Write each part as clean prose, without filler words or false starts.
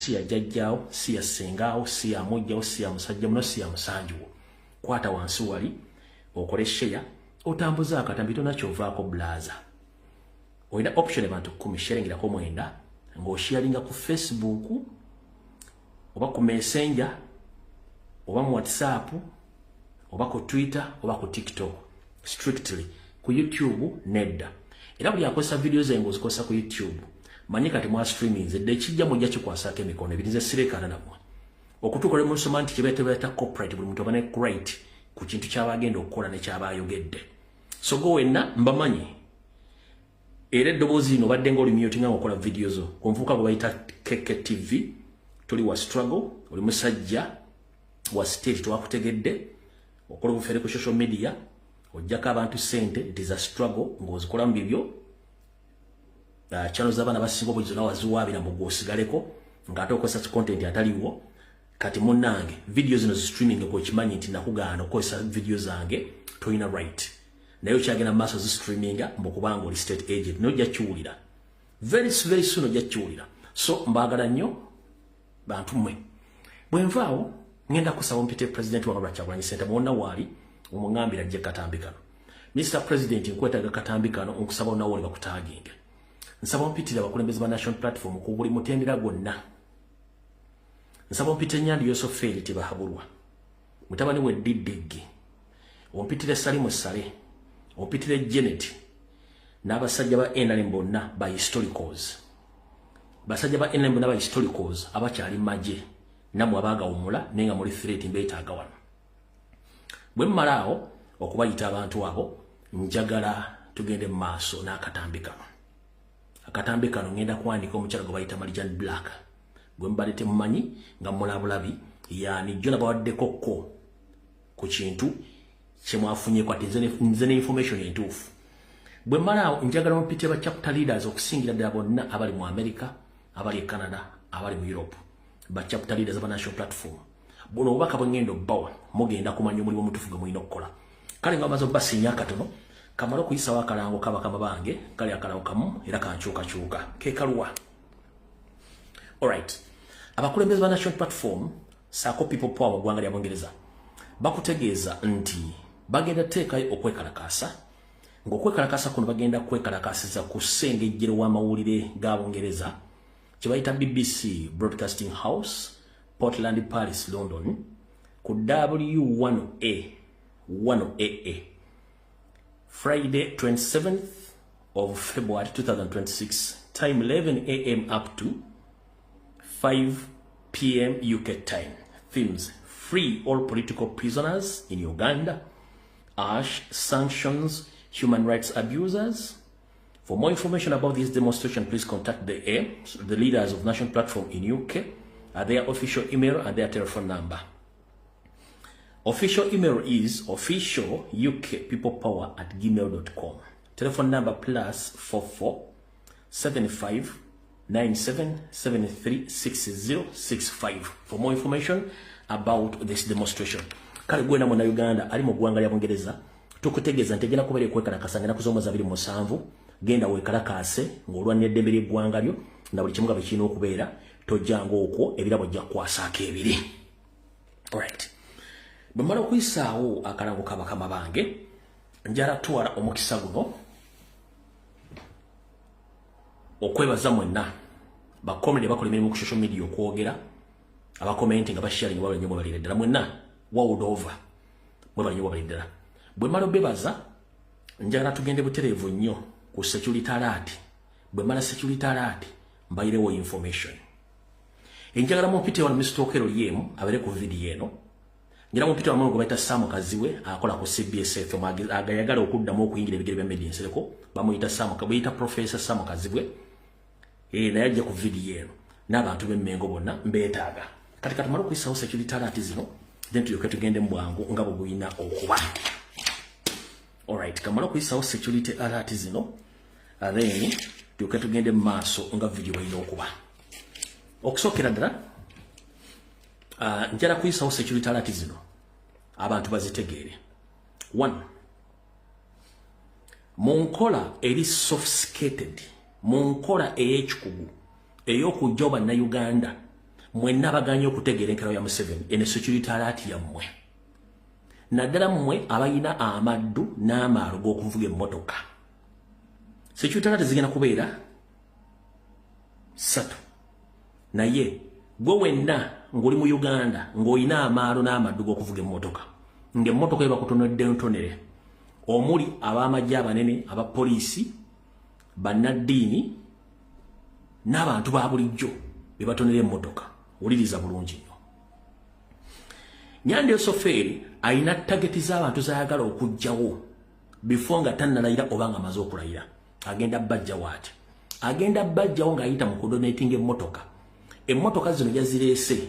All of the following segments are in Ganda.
si ya jajjaawo, si ya sengaawo, si ya mujjawo, si ya musajja muno, si ya musanjuwo. Kwata wansi wali okole share otambuza akatambi tona kyovaako blaza. Oyina option abantu 10 sharingirako mwenda ng'osharinga ku Facebook oba ku Messenger oba mu WhatsApp oba ku Twitter oba ku TikTok strictly ku YouTube nedda. Era buli akozesa videos engo zikosa ku YouTube manyika temwa streaming zedde kijja mujja kikwasako emikono ebirize sirekana namwe okutukole mu somanti kibeta corporate buli muntu abane great ku kintu kyabagenda okukola ne kyabayogedde. So go wenna mbamanyi era eddobozi no badde ngoli mute nga okola videos zo konfuka go bayita Keke TV tuli wa struggle oli musajja wa stage twakutegedde okola bufere ku social media ojjaka abantu sente it is a struggle ngozikola mbibyo channel z'abana basinga obulizo na waziwabira mu gosigaleko ngate okosa content ataliwo kati munange videos zino streaming ko kimanyi nti nakugana okosa videos zange toina right nayo kyagena maso zi streaming mbokubanga oli state agent no jachuulira very soon jachuulira. So mbagala nnyo bantu mwe bwenvaawo ngenda kusaba mpite president wa Kabaka Kyagulanyi Ssentamu mwonna wali omungambira je katambikano Mr President nkwetaga katambikano onkusaba nawo oli bakutaginge nsaba mpitira abakulembeze ba national platform ku buli mutendera gonna nsaba mpite Nyandi Yosoferi tibahabulwa mutabani we Didigi ompitire Salimu Sale ompitire Janet n'abasajja ba NRM bonna ba historicals basajja ba NRM bonna ba historicals abakyali maje namwe abaga umula nenga muri threat mbetaaga wano bwe mmalaawo okubayita abantu abo njagala tugende maaso n'akatambikano. Akatambikano ngenda kuandika omukyala gwe bayita Marijan Black gwe mbalete mumanyi nga mulabulabi yani jona bawaddeko ko ku kintu kyemwafunye kwa nze ne information entuufu. Bwe mmalaawo njagala mpite ba chapter leaders okusingira ddala bonna abali mu America abali e Canada abali mu Europe ba chapter leaders aba national platform bono obaka bwengendo bawa mugenda kumanya omulimu omutufu gwe mulina okukola. Kale nga bamaze basinya katono kamalo kuyisa wakalango kaba bange kali akalango kamu era kanchuka ke kalwa. Alright, abakulembeze ba national platform sako people power gwanga lya Bungereza bakutegeeza nti bagenda teekayo okwekalakasa ng'okwekalakasa kuno bagenda kwekalakasiza ku ssengejjero w'amawulire ga Bungereza kibayita BBC Broadcasting House Portland Paris London ku W1A Friday 27th of February 2026 time 11 a.m. up to 5 p.m. UK time. Themes: free all political prisoners in Uganda, ash sanctions human rights abusers. For more information about this demonstration, please contact the leaders of National Platform in UK at their official email and their telephone number. Official email is officialukpeoplepower@gmail.com. Telephone number +44 75 97 73 6065 for more information about this demonstration. Kale gwena mwana Uganda ali mu gwanga lya Bungereza tukutegeeza ntegena kubere kwekalakasa ngena kuzomoza 27 genda wekalakase ng'olwanira eddembe ly'eggwanga lyo na buli kimu nga bekirina okubeera tojjango okwo ebirabo jja kukwasaako ebiri. Alright, bwe mmala okuyisaawo akalango kabakama bange njala twala omukisa guno okwebaza mwenna bakomedi bakola emirimu ku social media okwogera abakomenti nga basharinga baba nnyo balira ddala mwenna world over bwe bali nnyo balira ddala. Bwe mmala obebaza njagala tugende butereevu nnyo ku security alert. Bwe mmala security alert mbayirewo information enjagala mumpite wano Mr. Okero yemu abere ku video eno ngira mumpite wano gwe bayita Sam Kaziwe akola ku CBS FM agayagala okuddamu okuyingira ebigere bya media nsereko bamuyita Sam Kabayita Professor Sam Kaziwe naye ajja ku video eno n'abantu b'emmengo bonna mbeetaaga kati tumala okuyisawo security alert zino then tuyoke tugende mu bwangu nga bwe buyina okuba. Alright, kamala okuyisawo security alert zino then tuyoke tugende mu maaso nga video buyina okuba. Okusookera ddala njala kuyisawo security alert zino abantu bazitegeere. 1, mu nkola eri sophisticated mu nkola ey'ekikugu ey'okujja Bannayuganda mwenna baganye okutegeera enkero ya Museveni ene security alert yammwe naddala mmwe abayina amaddu n'amaalo g'okuvuga emmotoka security alert zigenda kubeera 3 naye gwe wenna ng'oli mu Uganda ng'olina amaalo n'amaddu g'okuvuga emmotoka ng'emmotoka eba kutonedde ntonere omuli ab'amagye abanene abapoliisi bannaddiini n'abantu ba bulijjo be batonera emmotoka wuliriza bulungi nnyo Nyande Soferi ayina tageti z'abantu z'ayagala okujjawo before nga tannalayira oba nga amaze okulayira agenda bajjawo ati agenda bajjawo ng'ayita mu kudonating emmotoka zino yazireese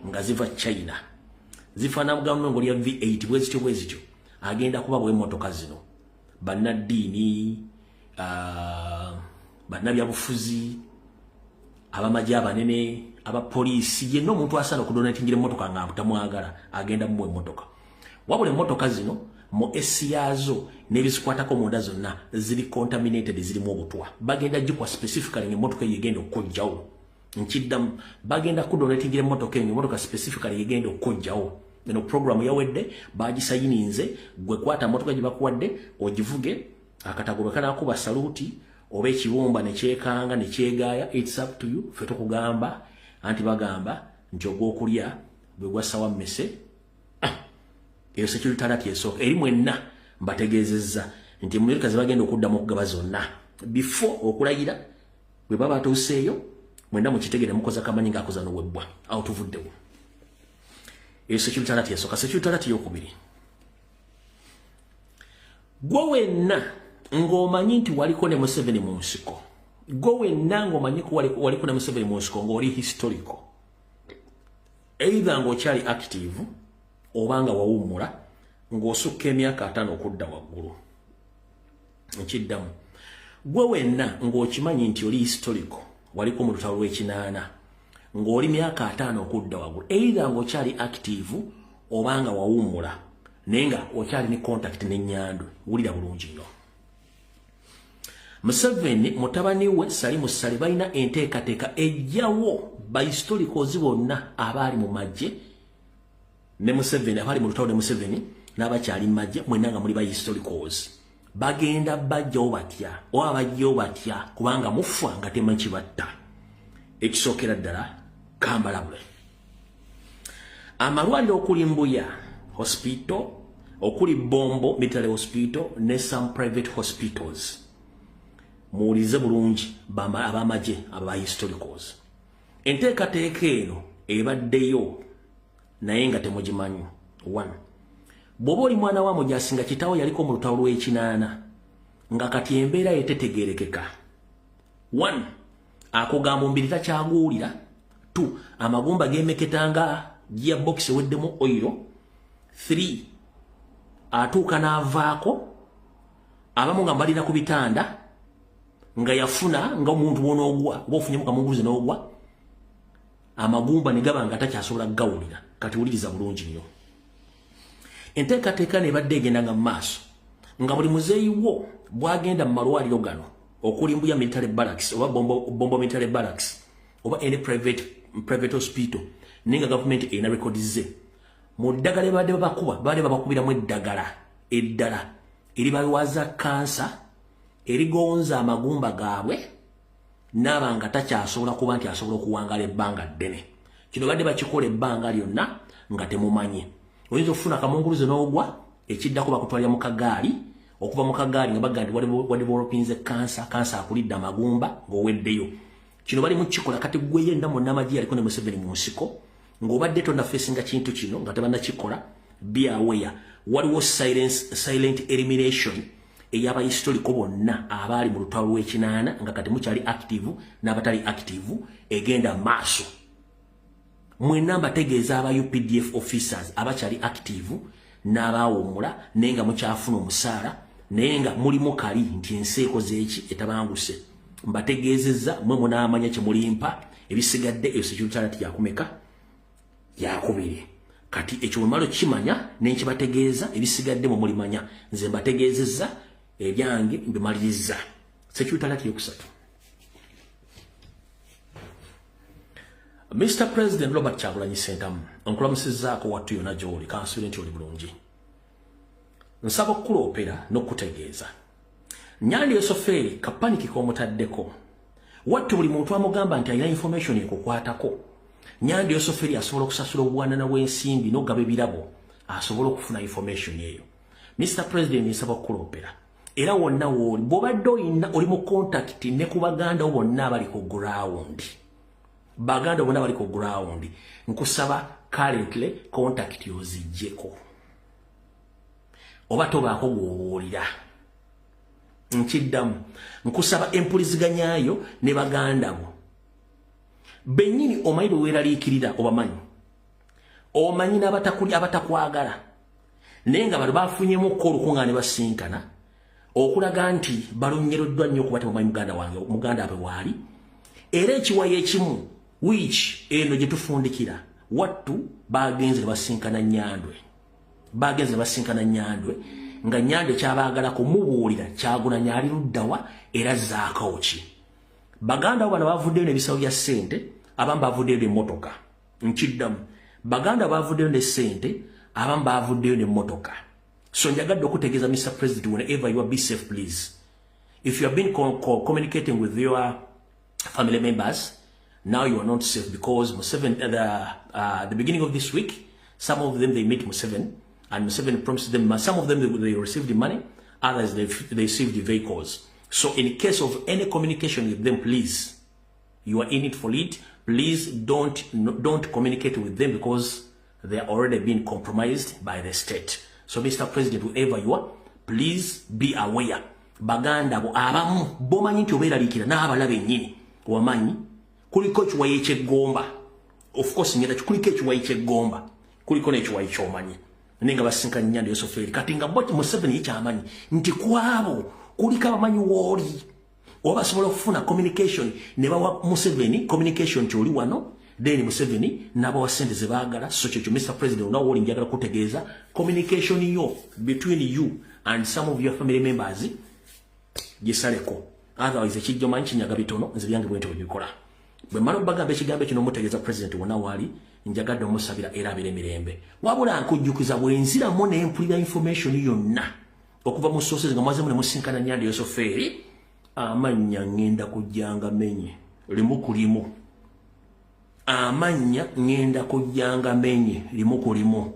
nga ziva China zifaanana gavumenti ya V8 bwezityo agenda kuba bw'emmotoka zino bannaddiini bannabyabufuzi abamagye abanene abapoliisi yenna omuntu asaana okudonatingira emmotoka nga tamwagala agenda mu emmotoka wabula emmotoka zino mu esi yaazo n'ebizikwatako munda zonna ziri contaminated zirimu obutwa bagenda gikwa specifically ng'emmotoka eyo egenda okujjawo nkiddamu bagenda kudonatingira emmotoka eyo ng'emmotoka specifically egenda okujjawo eno program yawedde bagisayininze gwe kwata emmotoka gye bakuwadde ogivuge akatago bwe kanaakuba saluuti oba ekibumba ne kyekanga ne kyegaaya it's up to you fe tukugamba anti bagamba nti ogw'okulya bwe gwasawa mmese eyo security alert esooka eri mwenna mbategeezezza nti Amerika ze bagenda okuddamu okugaba zonna before okulayira bwe baba batuuseeyo mwenna mukitegere mukoza kamanyi ng'akoza n'owebbwa awo tuvuddewo eyo security alert esooka security alert ey'okubiri gwe wenna ng'omanyi nti waliko ne Museveni mu nsiko gwe wenna ng'omanyi ko waliko ne Museveni mu nsiko ng'oli historical either ng'okyali active oba nga wawummula ng'osukka emyaka 5 okudda waggulu nkiddamu gwe wenna ng'okimanyi nti oli historical waliko mu lutalo lw'ekinaana ng'oli myaka 5 okudda waggulu either ng'okyali active oba nga wawummula naye nga okyali ne contact n'ennyandwe wulira bulungi nnyo Museveni mutabani we Salimu Sali balina enteekateeka ejjawo ba historicals bonna abaali mu magye ne Museveni abaali mu lutalo ne Museveni n'abakyali mu magye mwenna nga muli ba historicals bagenda bajjawo batya oba bajjawo batya kubanga mufa nga temanyi kibatta ekisookera ddala kambalabule amalwaliro okuli Mbuya Hospital okuli Bombo Military Hospital ne some private hospitals muwulize bulungi abamagye aba historicals enteekateeka eno ebaddeyo naye nga temugimanyi 1 bw'oba oli mwana wa Mujaasi nga kitaawo yaliko mu lutalo lw'ekinaana nga kati embeera yetetegeerekeka 1 akugamba mbiri takyaguwulira 2 amagumba geemeketanga gearbox eweddemu oil 3 atuuka n'avaako abamu nga mbalina ku bitanda nga yafuna nga omuntu w'onoogwa oba ofunye mukamungulize n'ogwa amagumba ne gaba nga takyasobola gawulira kati wuliriza bulungi nnyo enteekateeka nebadde egendanga mu maaso nga buli muzeeyi wo bw'agenda mu malwaliro gano okuli Mbuya Military Barracks oba Bombo Military Barracks oba any private hospital nenga government erina records ze mu ddagala badde babakubiramu eddala eribawaza kansa erigonza amagumba gaabwe n'abanga takyasobola kuba nti asobola okuwangala ebbanga ddene kino badde bakikola ebbanga lyonna nga temumanyi oyinza okufuna akamunguluze n'ogwa ekiddako bakutwalira mu kagaali okuva mu kagaali nga bagga nti wadevelopinze kansa akulidde amagumba ng'oweddeyo kino bali mu kikola kati gwe yenna munnamagye yaliko ne Museveni mu nsiko ng'obadde tonnafeesinga kintu kino nga tebannakikola be aware waliwo silent elimination eyaba historical bonna abaali mu lutalo lw'ekinaana nga kati mukyali active n'abatali active egenda maaso mwenna mbategeeza aba UPDF officers abakyali active n'abaawummula naye nga mukyafuna omusaala naye nga mulimu kali nti ensi ekoze eki etabanguse mbategeezezza mwe munaamanya kye mulimpa ebisigadde eyo security alert yakumeka yakubiri kati ekyo bwemala kimanya nenkibategeeza ebisigadde mu mulimanya nze mbategeezezza ebyange mbimaliriza security alert yokusatu Mr. President Robert Kyagulanyi Ssentamu nkulamusizzaako wattu yonna gy'oli kansubire nti oli bulungi. Nsaba okukuloopera n'okutegeeza. Nyandi Esoferi kapaniki k'omutaddeko. Wattu buli muntu amugamba nti alina information ekukwatako. Nyandi Esoferi asobola okusasula obuwanana bw'ensimbi n'ogaba ebirabo asobola okufuna information eyo. Mr. President nsaba okukuloopera. Era wonna w'oli bw'obadde oli mu contact ne ku baganda bo bonna abali ku ground. Baganda bonna bali ku ground. Nkusaba currently contact yozijjeko. Oba tobaako gw'obuulira. Nkiddamu. Nkusaba empuliziganyaayo ne baganda bo. Bennyini omanyi bwe weeraliikirira obamanyi. Omanyi n'abatakwagala. Naye nga bano bafunyemu olukungaana ne basinkana okulaga nti balonyereddwa nnyo okuba tebamanyi muganda abwe waali. Era ekiwayo ekimu which eno gye tufundikira wattu bagenze ne basinkana Nyandwe. Bagenze ne basinkana Nyandwe nga Nyandwe kyabaagala kumubuulira Kyagulanyi ali luddawa era zaakawo ki. Baganda bano bavuddeyo n'ebisawo bya ssente abamu bavuddeyo n'emmotoka. Nkiddamu. Baganda bavuddeyo ne ssente abamu bavuddeyo n'emmotoka. So njagadde okutegeeza Mr. President, whenever you are, be safe please. If you have been communicating with your family members, now you are not safe because Museveni, the beginning of this week, some of them they met Museveni and Museveni promised them, some of them they received the money, others they received the vehicles. So in case of any communication with them, please, you are in it for it. Please don't communicate with them because they are already being compromised by the state. So Mr. President, whoever you are, please be aware. Baganda bo abamu bomanyi nti obeeraliikira n'abalabe nnyini wamanyi kuliko ekiwayi eky'eggomba. Of course ngenda kuliko ekiwayi ky'eggomba, kuliko n'ekiwayi ky'omanyi. Naye nga basinkanye Nyandi Esoferi kati nga boti Museveni y'ekyamanyi nti kwabo kuliko abamanyi w'oli oba basobola okufuna communication ne bawa Museveni communication nti oli wano. Then Museveni n'abawa ssente ze baagala. So kyekyo Mr. President onawo w'oli njagala kutegeeza communication yo between you and some of your family members gisaleko. Otherwise ekijja omanyi kinyaga bitono nze byange bwente bwebikola. Bwe mmala okubagamba ekigambo kino mutegeeza President wonna w'ali njagadde omusabira era abeere mirembe. Wabula nkujjukiza bwe nziramu ne mpulira information yonna okuva mu sources nga mwazeemu ne musinkana Nyandi Esoferi amannya ngenda kujjanga menye limu ku limu. Amanya ngenda kujjanga menye limu ku limu.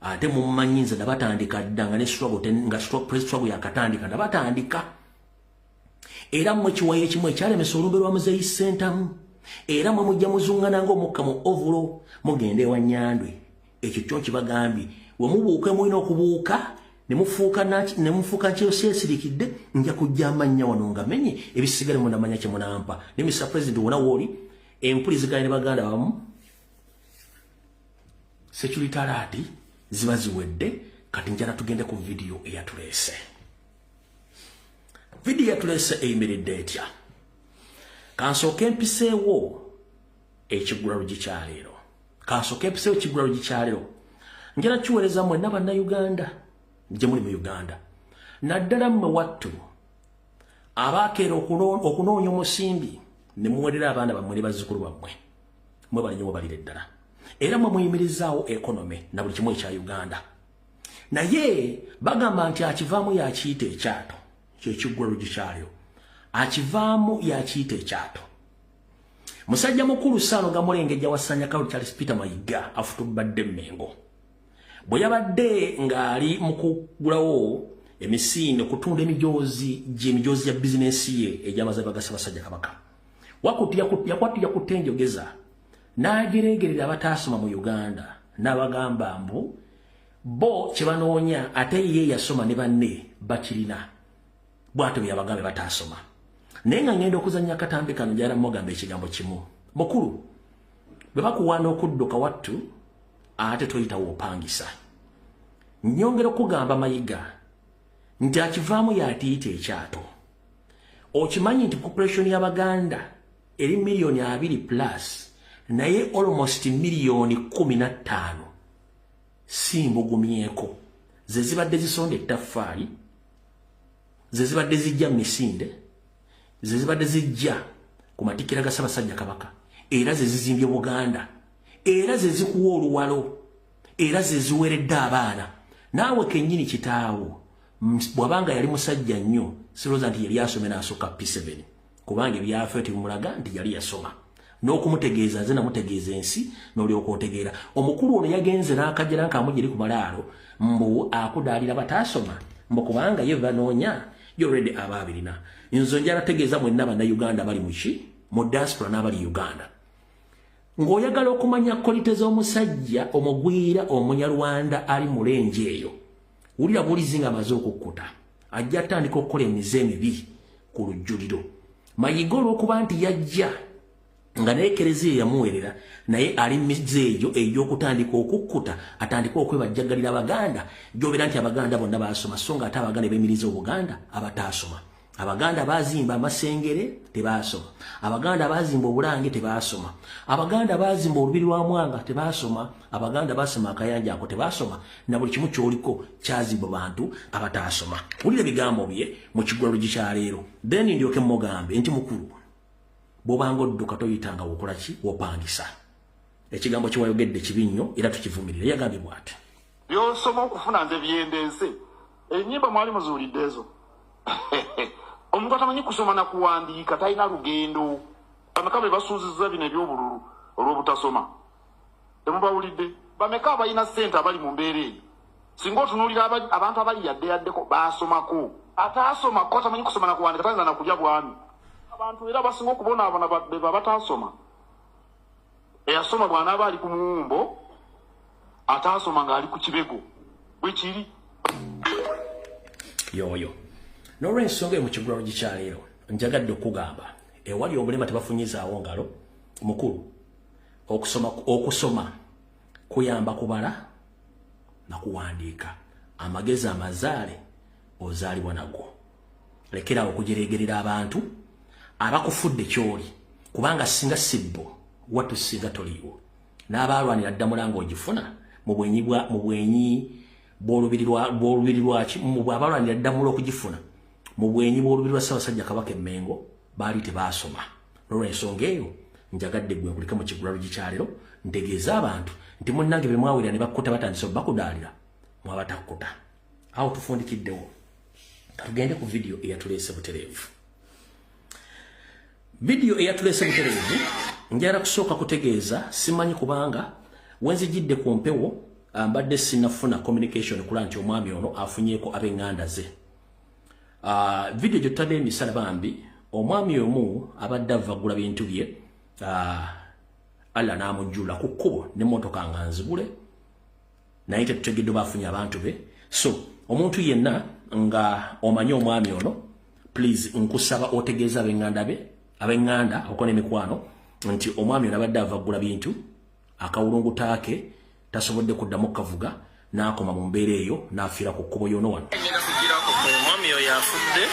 Ate mumanyi nze nabatandika dda nga ne struggle yakatandika nabatandika. Era mmwe kiwayi ekimu ekyalemesa olumbe lwa Muzeeyi Ssentamu. Era mmwe mujja muzungana ng'omukka mu ovulo mugende ewa Nyandwe. Ekyo kyo kibagambye we mubuuke mulina okubuuka ne mufuuka nkyesirikidde nja kujja amannya wano nga menye ebisigale munamanya kye munampa. Ne Mr. President wona w'oli empuliziganya ne baganda bamu security alert ziba ziwedde. Kati njala tugende ku video eyatuleese. Video eyatuleese eyimiridde etya. Kansooke empiseewo ekigulalo gikyaleero. Kansooke empiseewo ekigulalo gikyaleero. Njala kiweereza mwenna bannayuganda gye muli mu Uganda. Naddala mmwe wattu abaakeera okunoonya omusimbi ne muwerera abaana bammwe ne bazzukulu bammwe. Mwe balinye mubalire ddala. Era mwe muyimirizaawo ekonome na buli kimu ekya Uganda. Naye bagamba nti akivaamu yakiyita ekyato. Kyekiggulalo gikyaleero. Akivaamu yakiyita ekyato. Musajja mukulu Ssaano Gamulengejja wasanya Kalu Charles Peter Mayiga afutubadde Mmengo. Bwe yabadde ng'ali mu kugulawo emisinde okutunda emijoozi ya bizinensi ye egy'amaze bagasa basajja Kabaka. Yakwatira ku tenjogeza n'agereegerera abataasoma mu Uganda n'abagamba mbu bo kye banoonya ate ye yasoma ne banne bakirina. Bw'atyo bwe yabagambe bataasoma. Naye nga ngenda okuzannya akatambi kano njala mugamba ekigambo kimu. Mukulu, bwe bakuwaana okudduka wattu ate toyitawo opangisa. Nyongera okugamba Mayiga nti akivaamu yatiyita ekyato. Okimanyi nti population y'Abaganda eri miliyoni 2+ naye almost miliyoni 15 simbugumyeko ze zibadde zisonda ettaffaali, ze zibadde zijja misinde, ze zibadde zijja ku matikira ga Ssaabasajja Kabaka. era ze zizimbye Buganda era ze zikuwa oluwalo era ze ziweredde abaana naawe kennyini kitaawo bwabanga yali musajja nnyo siroza nti yali asome n'asooka P7 kubanga ebyafe timulaga nti yali yasoma n'okumutegeeza nze namutegeeza ensi n'olyoka otegeera omukulu ono yagenze n'akajera nkamugiri ku malaalo mbu akudaalira bataasoma mbu kubanga ye banoonya yoredi abaabirina nzo njala tegeeza mwenna bannayuganda bali muki mu diaspora n'abali Uganda ng'oyagala okumanya kolite z'omusajja omugwira omunyarwanda ali mulenje eyo wulira bulizi nga amaze okukkuta ajja atandika okukola emize emibi ku lujjuliro Mayiga olw'okuba nti yajja nga neekereziya yamuwerera naye ali mize eyo ey'okutandika okukkuta atandika okwebajjagalira Abaganda gy'obeera nti Abaganda bonna baasoma so nga ate Abaganda beemiriza Obuganda abataasoma Abaganda bazimba amasengere tebaasoma Abaganda bazimba obulange tebaasoma Abaganda bazimba olubiri lwa Mwanga tebaasoma Abaganda basoma akayanja ako tebaasoma na buli kimu kyoliko kyazimba bantu abataasoma wulira bigambo bye mu kigwalo gikyaleero then ndyoke mugambe nti mukulu bw'obanga odduka toyitanga wokola ki wopangisa ekigambo kiwayogedde kibi nnyo era tukivumirira yagambye bw'ati by'osoma okufuna nze byendense ennyimba mwali muzuulidde ezo omuntu atamanyi kusoma na kuwandiika talina lugendo bameka be basuuzizza bino eby'obululu olw'obutasoma temubawulidde bameka abalina ssente abali mu mbeera eyo singa otunuulira abantu abali yaddeyaddeko baasomako ataasomako atamanyi kusoma na kuwandiika tayinza na kulya bwami abantu era basinga okubonaabona beba bataasoma eyasoma bw'anaaba ali ku muwumbo ataasoma ng'ali ku kibego bwekiri yoyo n'olw'ensonga eyo mu kigwalo gikyaleero njagadde okugamba ewali obulema tebafunyizaawo ngalo mukulu okusoma kuyamba kubala na kuwandiika amagezi amazaale ozaalibwa nago lekerawo okujeregerera abantu abakufudde kyoli kubanga singa sibbo watu singa toliiwo n'abaalwanira ddamula ng'ogifuna mu bwenyi bw'olubiri lwaki abalwanira ddamula okugifuna mu bwenyi bw'olubiri lwa Ssaabasajja Kabaka Emmengo baali tebaasoma n'olw'ensonga eyo njagadde gwe nkulike mu kigwalo gikyaleero ntegeeza abantu nti munnange be mwawulira ne bakkuta batandise bakudaalira mwabatakkuta awo tufundikiddewo tugende ku vidiyo eyatuleese butereevu vidiyo eyatuleese butereevu njala kusooka kutegeeza simanyi kubanga wenzijidde ku mpewo mbadde sinafuna communication kula nti omwami ono afunyeeko ab'eŋŋanda ze vidiyo gye tutadde emisala bambi omwami omu abadde avagula bintu bye alla n'amujjula ku kkubo n'emmotoka nga nzibule naye tetutegedde bafunye abantu be so omuntu yenna nga omanyi omwami ono please nkusaba otegeeza ab'eŋŋanda okona emikwano nti omwami ono abadde avagula bintu akawulungutaake tasobodde kuddamu kavuga n'akoma mu mbeera eyo n'afiira ku kkubo yono wano omwami oyo yafudde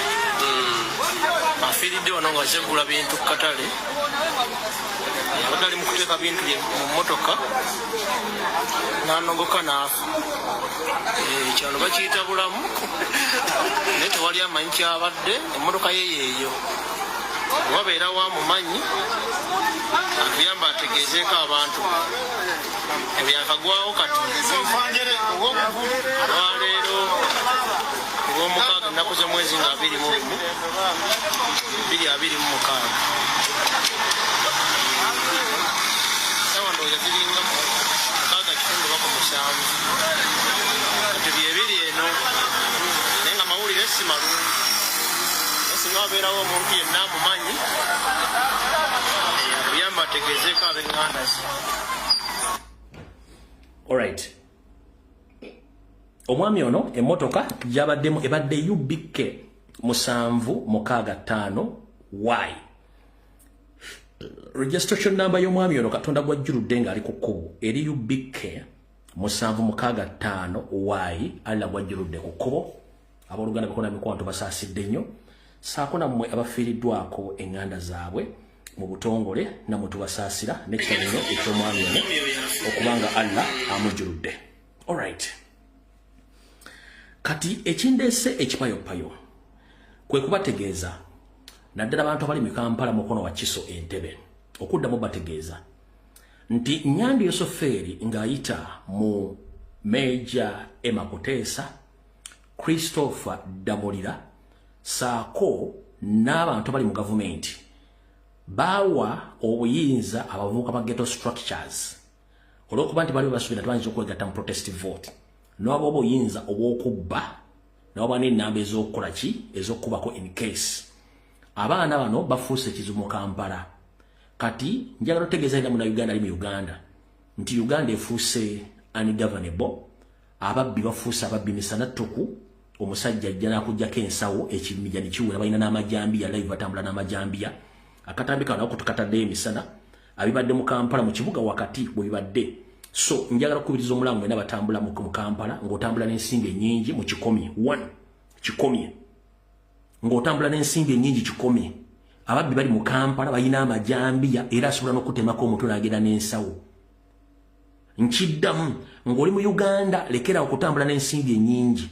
afiiridde wano nga zeggula bintu ku katale yabadde ali mu kuteeka bintu bye mu mmotoka n'anogoka n'afa ekyalo bakiyita bulamu naye tewali amanyi kyabadde emmotoka ye yeeyo wabeera wamumanyi atuyamba ategeezeeko abantu ebyakagwawo kati olwaleero olw'omukaaga ennaku z'omwezi nga 2026 sawa ndowooza ziringa mukaaga kitundu bako 7 kati byebiri eno naye nga mawulire si malungi nasinga wabeerawo omuntu yenna amumanyi akuyamba ategeezeeko ab'eŋŋanda ze. Alright. Omwami ono emmotoka gyabaddemu ebadde UBK 765 Y. Registration number y'omwami ono Katonda gwajjuludde ng'ali ku kkubo eri UBK 765 Y alla gwajjuludde ku kkubo abooluganda bakona mikwanto basaasidde nnyo saako nammwe abafiiriddwako eŋŋanda zaabwe mu butongole namwe tubasaasira n'ekitabo eky'omwami ono okubanga Allah amujjuludde. Alright. Kati ekindeese ekipayopayo kwe kubategeeza naddala abantu abali mu Kampala mukono wa Kiso Entebbe okuddamu bategeeza nti Nyandi Yosoferi ng'ayita mu Major Emma Kuteesa, Christopher Damulira saako n'abantu bali mu gavumenti bawa obuyinza abavubuka ba ghetto structures olw'okuba nti bali basuubira tebayinza okwegatta mu protestive vote n'oba obuyinza obw'okubba n'oba n'ennamba ez'okukola ki ez'okubako in case abaana bano bafuuse ekizibu mu Kampala. Kati njagala otegeeza era Munnayuganda ali mu Uganda nti Uganda efuuse ungovernable, ababbi bafuuse ababbi misana ttuku, omusajja ajja n'akugyako ensawo ekimija ne kiwera balina n'amajambiya live batambula n'amajambiya akatambi kano okutukatadde emisana abibadde mu Kampala mu kibuga wakati bwe bibadde. So njagala okubiriza omulango mwena batambula mu Kampala ng'otambula n'ensimbi ennyingi mu kikomye kikomye ng'otambula n'ensimbi ennyingi kikomye. Ababbi bali mu Kampala balina amajambiya era asobola n'okutemako omutwe n'agenda n'ensawo. Nkiddamu ng'oli mu Uganda lekera okutambula n'ensimbi ennyingi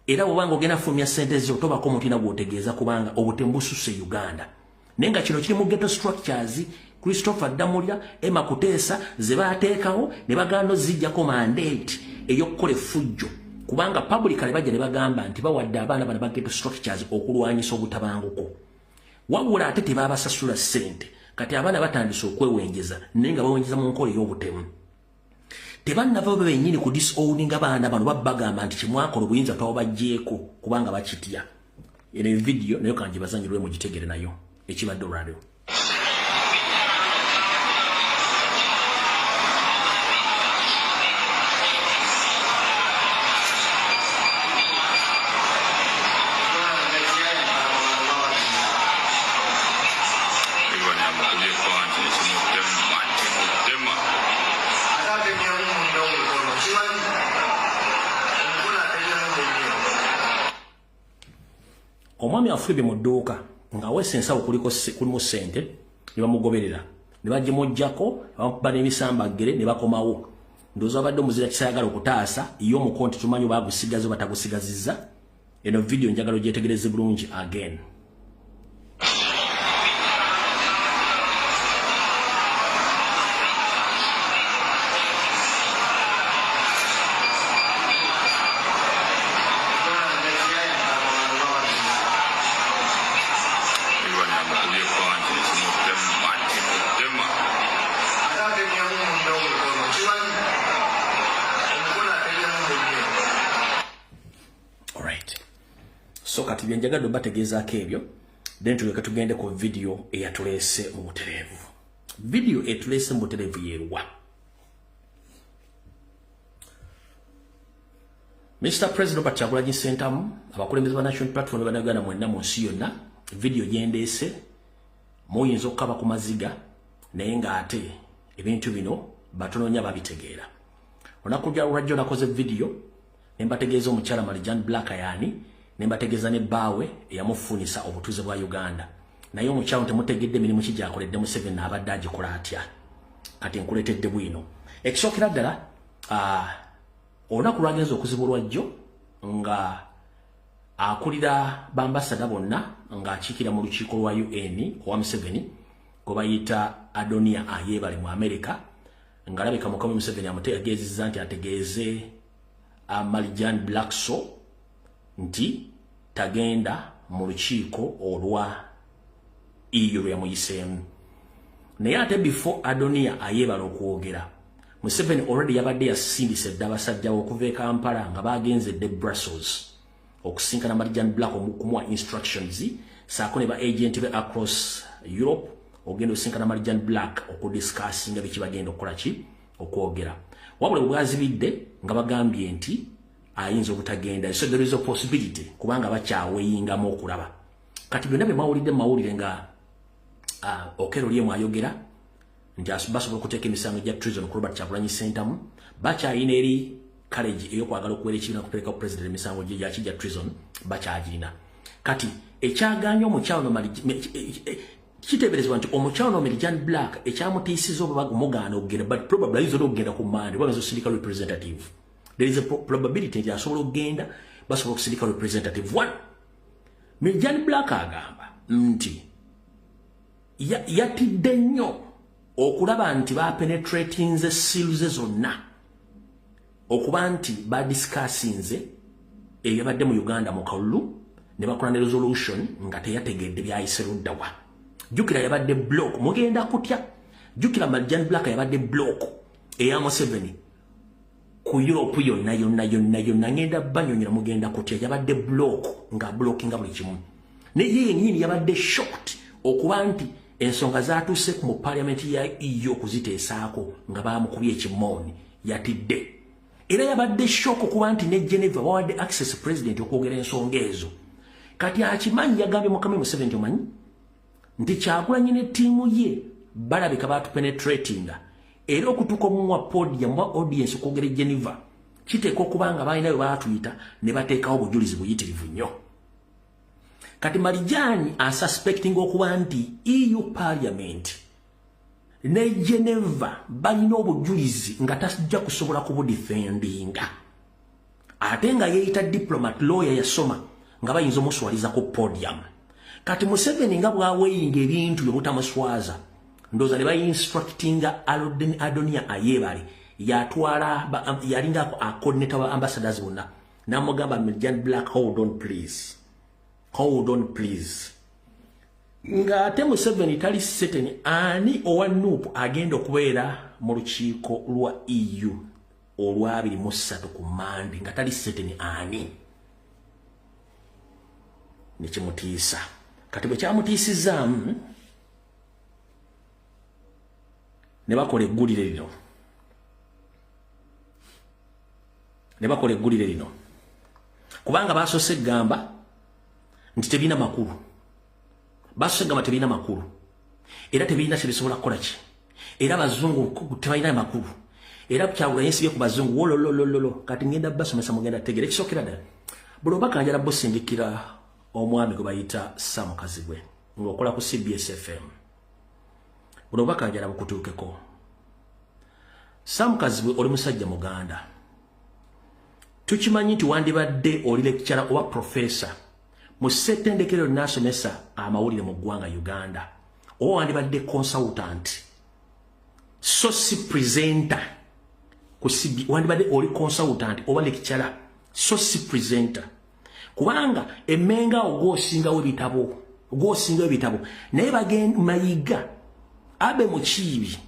era bw'obanga ogenda fumya ssente zo tobako omuntu ina gw'otegeeza kubanga obutemu bususse Uganda. Naye nga kino kiri mu ghetto structures Christopher Damulira, Emma Kuteesa ze baateekawo ne baganda zijjako mandate ey'okukola effujjo kubanga publicly bajja ne bagamba nti bawadde abaana bano ba ghetto structures okulwanyisa obutabanguko. Wabula ate tebaabasasula ssente kati abaana batandise okwewengeza naye nga bawengeza mu nkola ey'obutemu. Tebannava bo bennyini ku disowning abaana bano babagamba nti kimwakola obuyinza twabaggyeko kubanga bakitya. Eno video nayo kanjibazanyirwe mugitegere nayo ekibadde olwaleero. Omwami afulibye mu dduuka ng'aweesa ensawo kulimu ssente ne bamugoberera ne bagimuggyako bamukuba n'emisambagere ne bakomawo. Ndowooza abadde omuzira kisayagala okutaasa ye omukonti tumanyi baagusigaza batagusigazizza. Eno video njagala ogyetegereze bulungi again. So kati byenjagadde bategeezaako ebyo then tuleke tugende ku video eyatuleese mu butereevu. Video etuleese mu butereevu yeeruwa. Mr. President Robert Kyagulanyi Ssentamu abakulembeze ba National Platform Bannayuganda mwenna mu nsi yonna video gyendeese muyinza okukaba ku maziga naye ng'ate ebintu bino batononya babitegeera. Olunaku lwajjo nakoze video ne mbategeeza omukyala Marijan Black yaani ne mbategeeza ne bbaawe eyamufunisa obutuuze bwa Uganda. Naye omukyalo temutegedde emirimu ki gy'akoledde Museveni abadde agikola atya. Kati nkuleetedde bwino. Ekisookera ddala olunaku lwagenza okuzibulwa jjo nga akulira bambasada bonna ng'akiikira mu lukiiko lwa UN owa Museveni gwe bayita Adonia Ayebale mu America ng'alabika Mukama Museveni amutegeezezza nti ategeeze Marijan Black nti tagenda mu lukiiko olwa iyo yamuyiseemu. Naye ate before Adonia Ayebale okwogera Museveni already yabadde yasindise dda abasajja okuva e Kampala nga bagenzedde Brussels okusinkana Marijan Black okumuwa instructions saako ne ba agent be across Europe ogenda osinkana Marijan Black okudiscussinga biki bagenda okukola ki okwogera. Wabula bwazibidde nga bagambye nti ayinza obutagenda. So there is a possibility kubanga bakyaweyingamu okulaba. Kati byonna bye mwawulidde mawulire nga Okello lyemu ayogera nti basobola okuteeka emisango gya treason ku Robert Kyagulanyi Ssentamu bakyalina eri courage ey'okwagala okuwera ekibiina kuteeka ku president emisango gya treason bakyagirina. Kati ekyaganya omukyalo kiteeberezebwa nti omukyalo Marijan Black ekyamutiisiza oba bagumugaana okugenda but probably ayinza okugenda ku mmande kuba sindika representative. There is a probability nti asobola okugenda basobola okusindika representative. One, Marijan Black agamba nti yatidde nnyo okulaba nti bapenetratinze seals zonna okuba nti badiscussinze ebyabadde mu Uganda mu kalulu ne bakola ne resolution nga teyategedde byayise luddawa. Jukira yabadde block mugenda kutya. Jukira Jan Black yabadde block eya Museveni ku Europe yonna ngenda banyonyera mugenda kutya yabadde block nga blockinga buli kimu. Ne yeye nyini yabadde shocked okuba nti ensonga zaatuse mu parliament ya EU kuziteesaako nga bamukubye ekimoni yatidde. Era yabadde shock okuba nti ne Geneva bawadde access president okwogera ensonga ezo. Kati akimanyi yagambye Mukama Museveni omanyi nti Kyagulanyi ne ttiimu ye balabika baatu penetratinga era okutuuka omuwa podium wa audience okwogera Geneva kiteeka okuba nga balinayo baatuyita ne bateekawo obujulizi buyitirivu nnyo. Kati Marijani asuspecting okuba nti EU Parliament ne Geneva balina obujulizi nga tajja kusobola kubudefendinga. Ate nga yeeyita diplomat lawyer yasoma nga bayinza omuswaliza ku podium. Kati Museveni nga bwaweyinga ebintu byobutamuswaza ndoza ne bayinstructinga Adonia Ayebare yatwala yalinga akodineta wa ambassadors bonna namugamba Jan Black hold on please. Nga ate Museveni tali seteni ani owa Nuupu agenda okubeera mu lukiiko lwa EU olwabiri mu 3 ku Mandi nga tali seteni ani nekimutiisa. Kati bwe kyamutiisizaamu ne bakola eggulire lino kubanga baasose gamba nti tebina makulu. Baasose gamba tebina makulu era tebina kibisobola kukola ki era abazungu tebalina makulu era Kyagulanyi yesibye ku bazungu wololololo. Kati ngenda basomesa mugenda tegere kisookera ddala buli obakanjala bosindikira omwami gwe bayita Sam Kazibwe ng'okola ku CBS FM. Buli obakanjala bukutuukeko. Sam Kazibwe oli musajja Muganda. Tukimanyi nti wandibadde oli lecturer oba professor mu ssettendekero n'asomesa amawulire mu ggwanga Uganda. Oba wandibadde consultant so si presenter ku CB wandibadde oli consultant oba lecturer so si presenter. Kubanga emenga ogwosingawo ebitabo naye bagenda Mayiga abe Mukiibi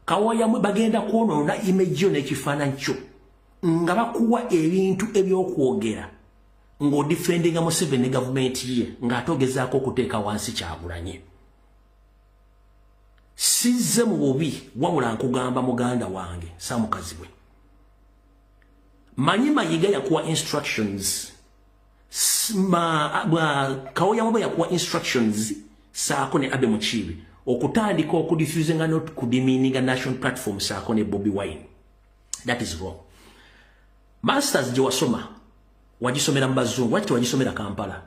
Kawaya bagenda kwonoona image n'ekifaananyi kyo nga bakuwa ebintu ebyokwogera ng'odifendinga Museveni government ye ng'atogezaako okuteeka wansi Kyagulanyi. Sizze mu bubi wabula nkugamba muganda wange Sam Kazibwe. Manyi Mayiga yakuwa instructions Kawaya mwe yakuwa instructions saako ne Abe Mukiibi okutandika okudiffusinga n'okudimininga national platform saako ne Bobi Wine. That is wrong. Masters gye wasoma wagisomera mu bazungu waki tewagisomera Kampala.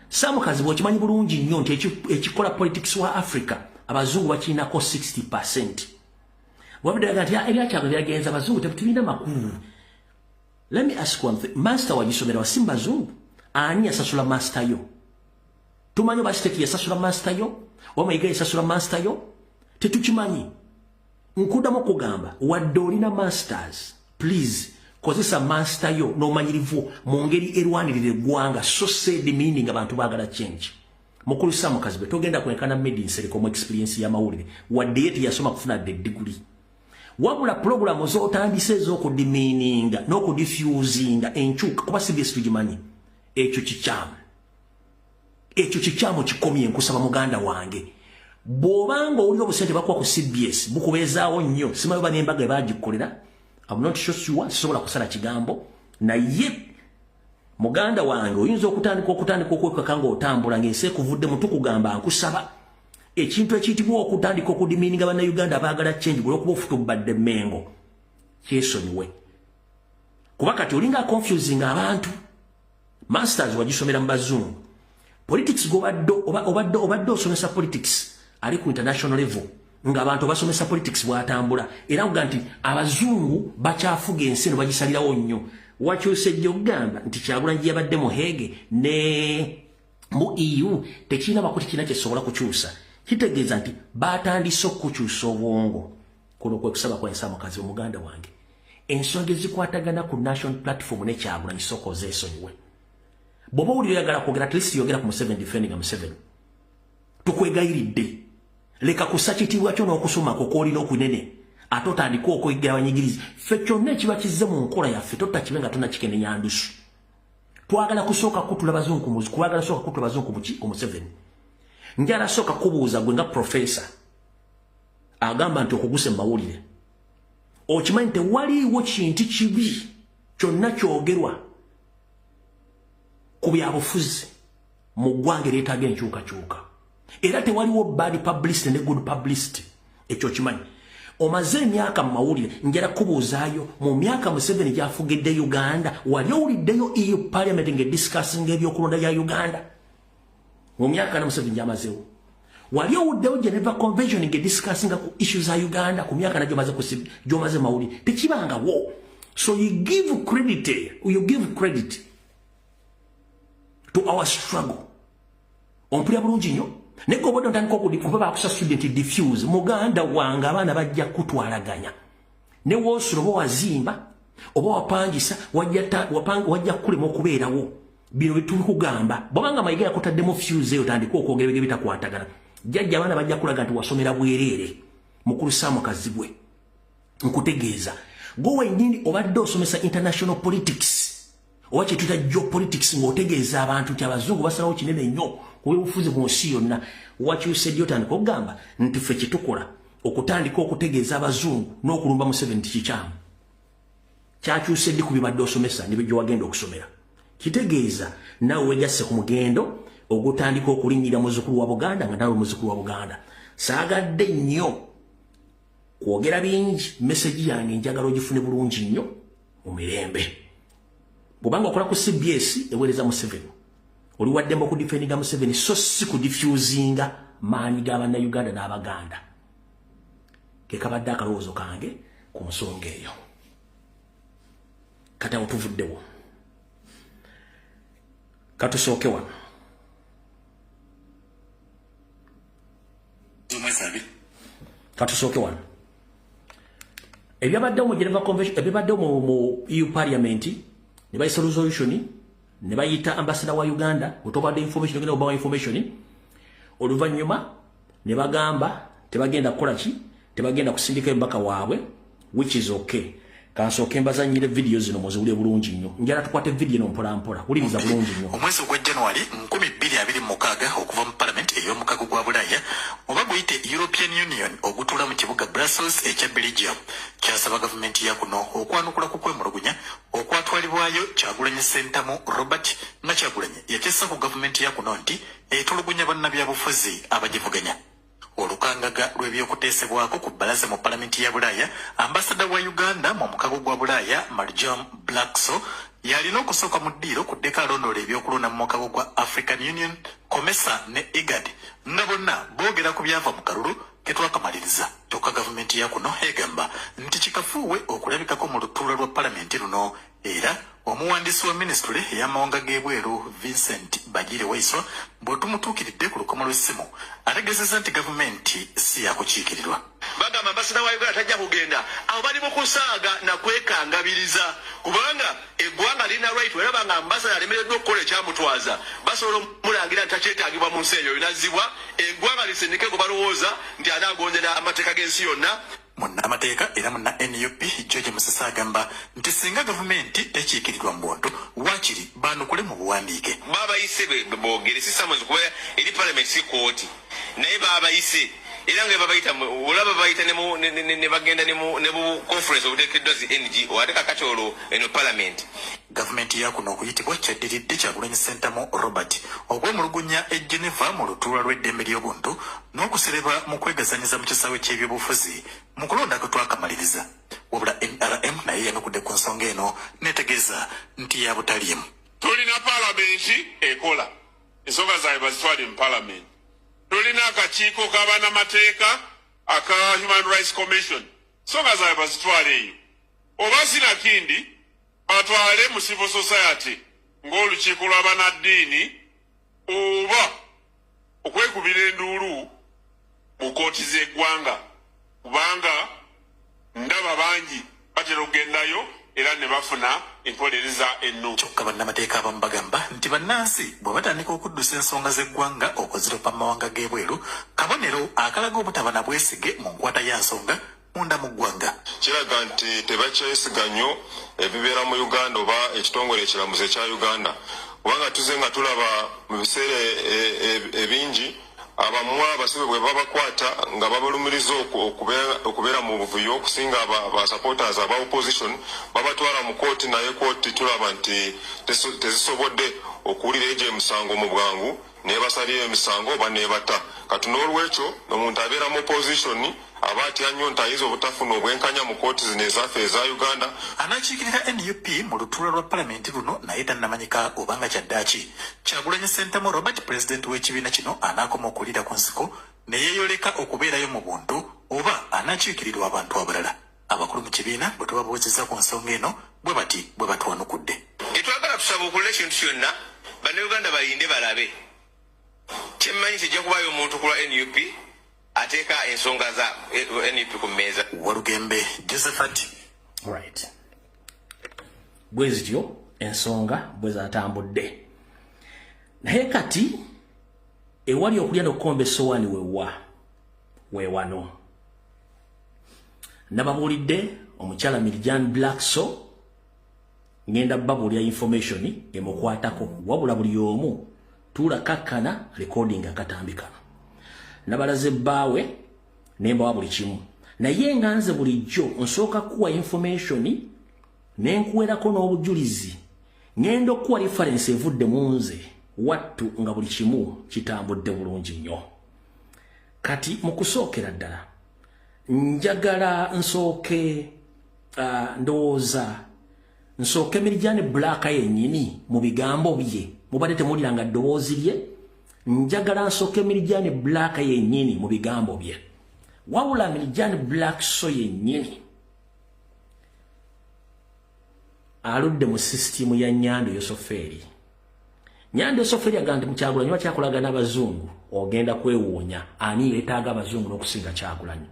Sam Kazibwe okimanyi bulungi nnyo nti ekikola politics wa Africa abazungu bakirinako 60%. Wabudde nti ebya Kyagulanyi byagenza abazungu tebitulina makulu. Let me ask one thing. Master wagisomera wasimba zungu. Ani yasasula master yo? Tumanyi basiteki yasasula master yo? Wamayiga yasasula master yo? Tetukimanyi. Nkudamu kugamba wadde olina masters. Please kozesa master yo n'omanyirivu mu ngeri erwanirira eggwanga so said meaning abantu baagala change. Mukulu Sam Kazibwe togenda kwenkana made in Sericom experience y'amawulire wadde yeti yasoma kufuna degree. Wabula programu z'otandise ez'okudimininga n'okudiffusinga enkyuka kuba CBS tugimanyi. Ekyo kikyamu kikomye nkusaba muganda wange. Bw'obanga oli obusente bakuwa ku CBS bukubeezaawo nnyo simayo banembaga ebaagikolera. I'm not sure sobola kusala kigambo naye muganda wange oyinza okutandika okwekaka ng'otambula ng'ensi ekuvudde mu tukugamba nkusaba ekintu ekiyitibwa okutandika okudimininga bannayuganda abaagala change olw'okuba ofutubadde Mengo kyesonyiwe kuba kati olinga confusing abantu. Masters wagisomera mu bazungu. Politics obadde osomesa politics ali ku international level nga abantu basomesa politics bwatambula era kuga nti abazungu bakyafuga ensi no bagisalirawo nnyo. Wakyusejja okugamba nti Kyagulanyi yabadde mu Hege ne mu EU tekirina bakuti kina kyesobola kukyusa. kitegeeza nti batandise okukyusa obwongo kuno kwe kusaba kwa ensama kazi omuganda wange ensonga ezikwatagana ku national platform ne Kyagulanyi soko zeesonyiwe bw'oba owulira oyagala kwogera at least yogera ku Museveni defending Museveni tukwegayiridde leka kussa kitiibwa kyo n'okusomako kw'olina okunene ate otandika okweggera abanyigirizi ffe kyonna ekiba kizze mu nkola yaffe totakibe nga tonakikenenya ndusu twagala kusooka kutula bazungu twagala sooka kutula bazungu ku Museveni njala sooka kubuuza gwe nga profesa agamba nti okuguse mawulire okimanyi nti waliwo kintu kibi kyonna kyogerwa ku byabufuzi mu ggwanga eryetaaga enkyukakyuka era tewaliwo bad publicity ne good publicity ekyo kimanyi omaze emyaka mu mawulire njala kubuuzaayo mu myaka Museveni gy'afugidde Uganda wali owuliddeyo EU parliament ng'ediscussinga ebyokulonda bya Uganda mu myaka na Museveni gy'amazeewo wali owuddeyo Geneva Convention ng'ediscussinga ku issues za Uganda ku myaka nagyo gy'omaze mawulire tekibangawo so you give credit to our struggle ompulira bulungi nnyo neko obodo ntandika okuba bakusa student diffuse muganda wange abaana bajja kutwalaganya ne woosula oba wazimba oba wapangisa wajja kulema okubeerawo bino bitubikugamba bwabanga mayiga yakutaddemu fuse eyo tandika okwogera ebyo bitakwatagana jjajja abaana bajja kulaga nti wasomera bwereere mukulu Saamukazi bwe nkutegeeza gwe wennyini obadde osomesa international politics oba kyetuyita geopolitics ng'otegeeza abantu nti abazungu basalawo kinene nnyo kubufuzi mu nsi yonna wakyuse ddi otandika okugamba nti ffe kitukola okutandika okutegeeza abazungu n'okulumba Museveni tikikyamu kyakyuse ddi ku bibadde osomesa ne byo wagenda okusomera kitegeeza naawe wegasse ku mugendo ogutandika okulinnyira muzzukulu wa Buganda nga nawe muzzukulu wa Buganda saagadde nnyo kwogera bingi meseji yange njagala ogifune bulungi nnyo mu mirembe bw'obanga okola ku CBS eweereza Museveni oli waddemba okudifendinga Museveni so si kudifuzinga maanyi g'Abannayuganda n'Abaganda ke kabadde akalowoozo kange ku nsonga eyo kati awo tuvuddewo katusooke wano ebyabaddewo mu Geneva Convention ebyabaddewo mu EU Parliament ne bayisa resolution ne bayita ambassador wa Uganda otobadde information ogenda obawa information oluvannyuma ne bagamba tebagenda kukola ki tebagenda kusindika embaka waabwe which is okay kansooke mbazanyire video zino muziwulire bulungi nnyo njala tukwate video eno mpolampola wuliriza bulungi nnyo omwezi gwa January 2026 okuva mu parliament ey'omukago gwa Bulaaya oba guyite European Union ogutula mu kibuga Brussels ekya Belgium kyasaba gavumenti ya kuno okwanukula ku kwemulugunya okwatwalibwayo Kyagulanyi Ssentamu Robert nga Kyagulanyi yakyessa ku gavumenti ya kuno nti etulugunya bannabyabufuzi abagivuganya olukangaga lw'ebyokuteesebwako ku bbalaza mu palamenti ya Bulaaya ambasada wa Uganda mu mukago gwa Bulaaya Marjam Blackso yalina okusooka mu ddiiro ku ddeka alondoola ebyokulonda mu mukago gwa African Union COMESA ne IGAD nga bonna boogera ku byava mu kalulu ke twakamaliriza kyokka gavumenti ya kuno egamba nti kikafuuwe okulabikako mu lutuula lwa palamenti luno era omuwandiisi wa minisitule ey'amawanga g'ebweru Vincent Bagire Waiswa bw'otumutuukiridde ku lukomo lw'essimu ategeezezza nti gavumenti si yakukiikirirwa bagamba ambasada wa Uganda tajja kugenda abo bali mu kusaaga na kwekangabiriza kubanga eggwanga lirina right weraba nga ambasada alemereddwa okukola ekyamutwaza basobola omulangira nti takyetaagibwa mu nsi eyo binazibwa eggwanga lisindike gwe balowooza nti anaagondera amateeka g'ensi yonna munnamateeka era munna NUP George Musasa agamba nti singa gavumenti tekiikirirwa mu buntu waakiri baanukule mu buwandiike babayise boogere si samuzi kuba eri parliament si kooti naye babayise era nga babayita olaba bayita ne bagenda ne mu conference obuteekeddwa zi NGO ate kakati olwo eno parliament gavumenti ya kuno okuyitibwa kyaddiridde Kyagulanyi Ssentamu Robert okwemulugunya e Geneva mu lutuula lw'eddembe ly'obuntu n'okusereba mu kwegazanyiza mu kisaawe ky'ebyobufuzi mu kulonda kwe twakamaliriza wabula NRM naye yanukudde ku nsonga eno netegeeza nti ya butaliimu tulina palamenti ekola ensonga zaabwe bazitwale mu palamenti tulina akakiiko k'abannamateeka aka Human Rights Commission ensonga zaabwe bazitwale eyo oba sinakindi batwale mu civil society ng'olukiiko lw'abannaddiini oba okwekubira enduulu mu kooti z'eggwanga kubanga ndaba bangi batera okugendayo era ne bafuna empolereza ennungi. Kyokka bannamateeka abamu bagamba nti bannansi bwe batandika okuddusa ensonga z'eggwanga okuziropa mu mawanga g'ebweru, kabonero akalaga obutaba na bwesige mu nkwata ya nsonga munda mu ggwanga. Kiraga nti tebakyesiga nnyo ebibeera mu Uganda oba ekitongole ekiramuzi ekya Uganda, kubanga tuze nga tulaba mu biseera ebingi abamwa abasibe bwe babakwata nga babalumiriza okubeera mu buvuyo okusinga aba supporters aba opposition babatwala mu kooti, naye kooti tulaba nti tezisobodde okuwulira egyo emisango mu bwangu nebasalira emisango oba nebata. Kati n'olwekyo omuntu abeera mu opposition aba atya nnyo nti ayinza obutafuna obwenkanya mu kooti zino ezaffe eza Uganda. Anakiikirira NUP mu lutuula lwa palamenti luno naye tannamanyika obanga kyaddaaki. Kyagulanyi Ssentamu Robert, pulezidenti w'ekibiina kino, anaakoma okuwulira ku nsiko ne yeeyoleka okubeerayo mu buntu oba anaakiikirirwa abantu abalala. Abakulu mu kibiina bwe tubabuuzizza ku nsonga eno bwe bati bwe batwanukudde. Tetwagala tusaba okulula ekintu kyonna bannayuganda balinde balabe. Kyemmanyi kijja kubaayo omuntu ku lwa NUP ateeka ensonga za NUP ku mmeeza. Walugembe Josephat. Right. Bwe zityo ensonga bwe zatambudde. Naye kati ewali okulya n'okukomba essowaani weewano. Nababuulidde omukyala Mirjan Blackso ngenda babuulya information emukwatako, wabula buli omu tuulakakkana recording akatambikano. Nabalaze bbaawe nembawa buli kimu, naye nga nze bulijjo nsooka kuwa information nenkuwerako n'obujulizi ngenda okuwa reference evudde mu nze wattu nga buli kimu kitambudde bulungi nnyo. Kati mu kusookera ddala njagala nsooke ndowooza nsooke Mirjan Black yennyini mu bigambo bye mubadde temuwuliranga ddoboozi lye. Njagala nsooke Mirjan Black yennyini mu bigambo bye, wabula Mirjan Black so yennyini aludde mu sisitimu ya Nyando Yosoferi. Nyando Yosoferi agamba nti Kyagulanyi wakyakolaga n'abazungu ogenda kwewuunya ani yeetaaga abazungu n'okusinga Kyagulanyi.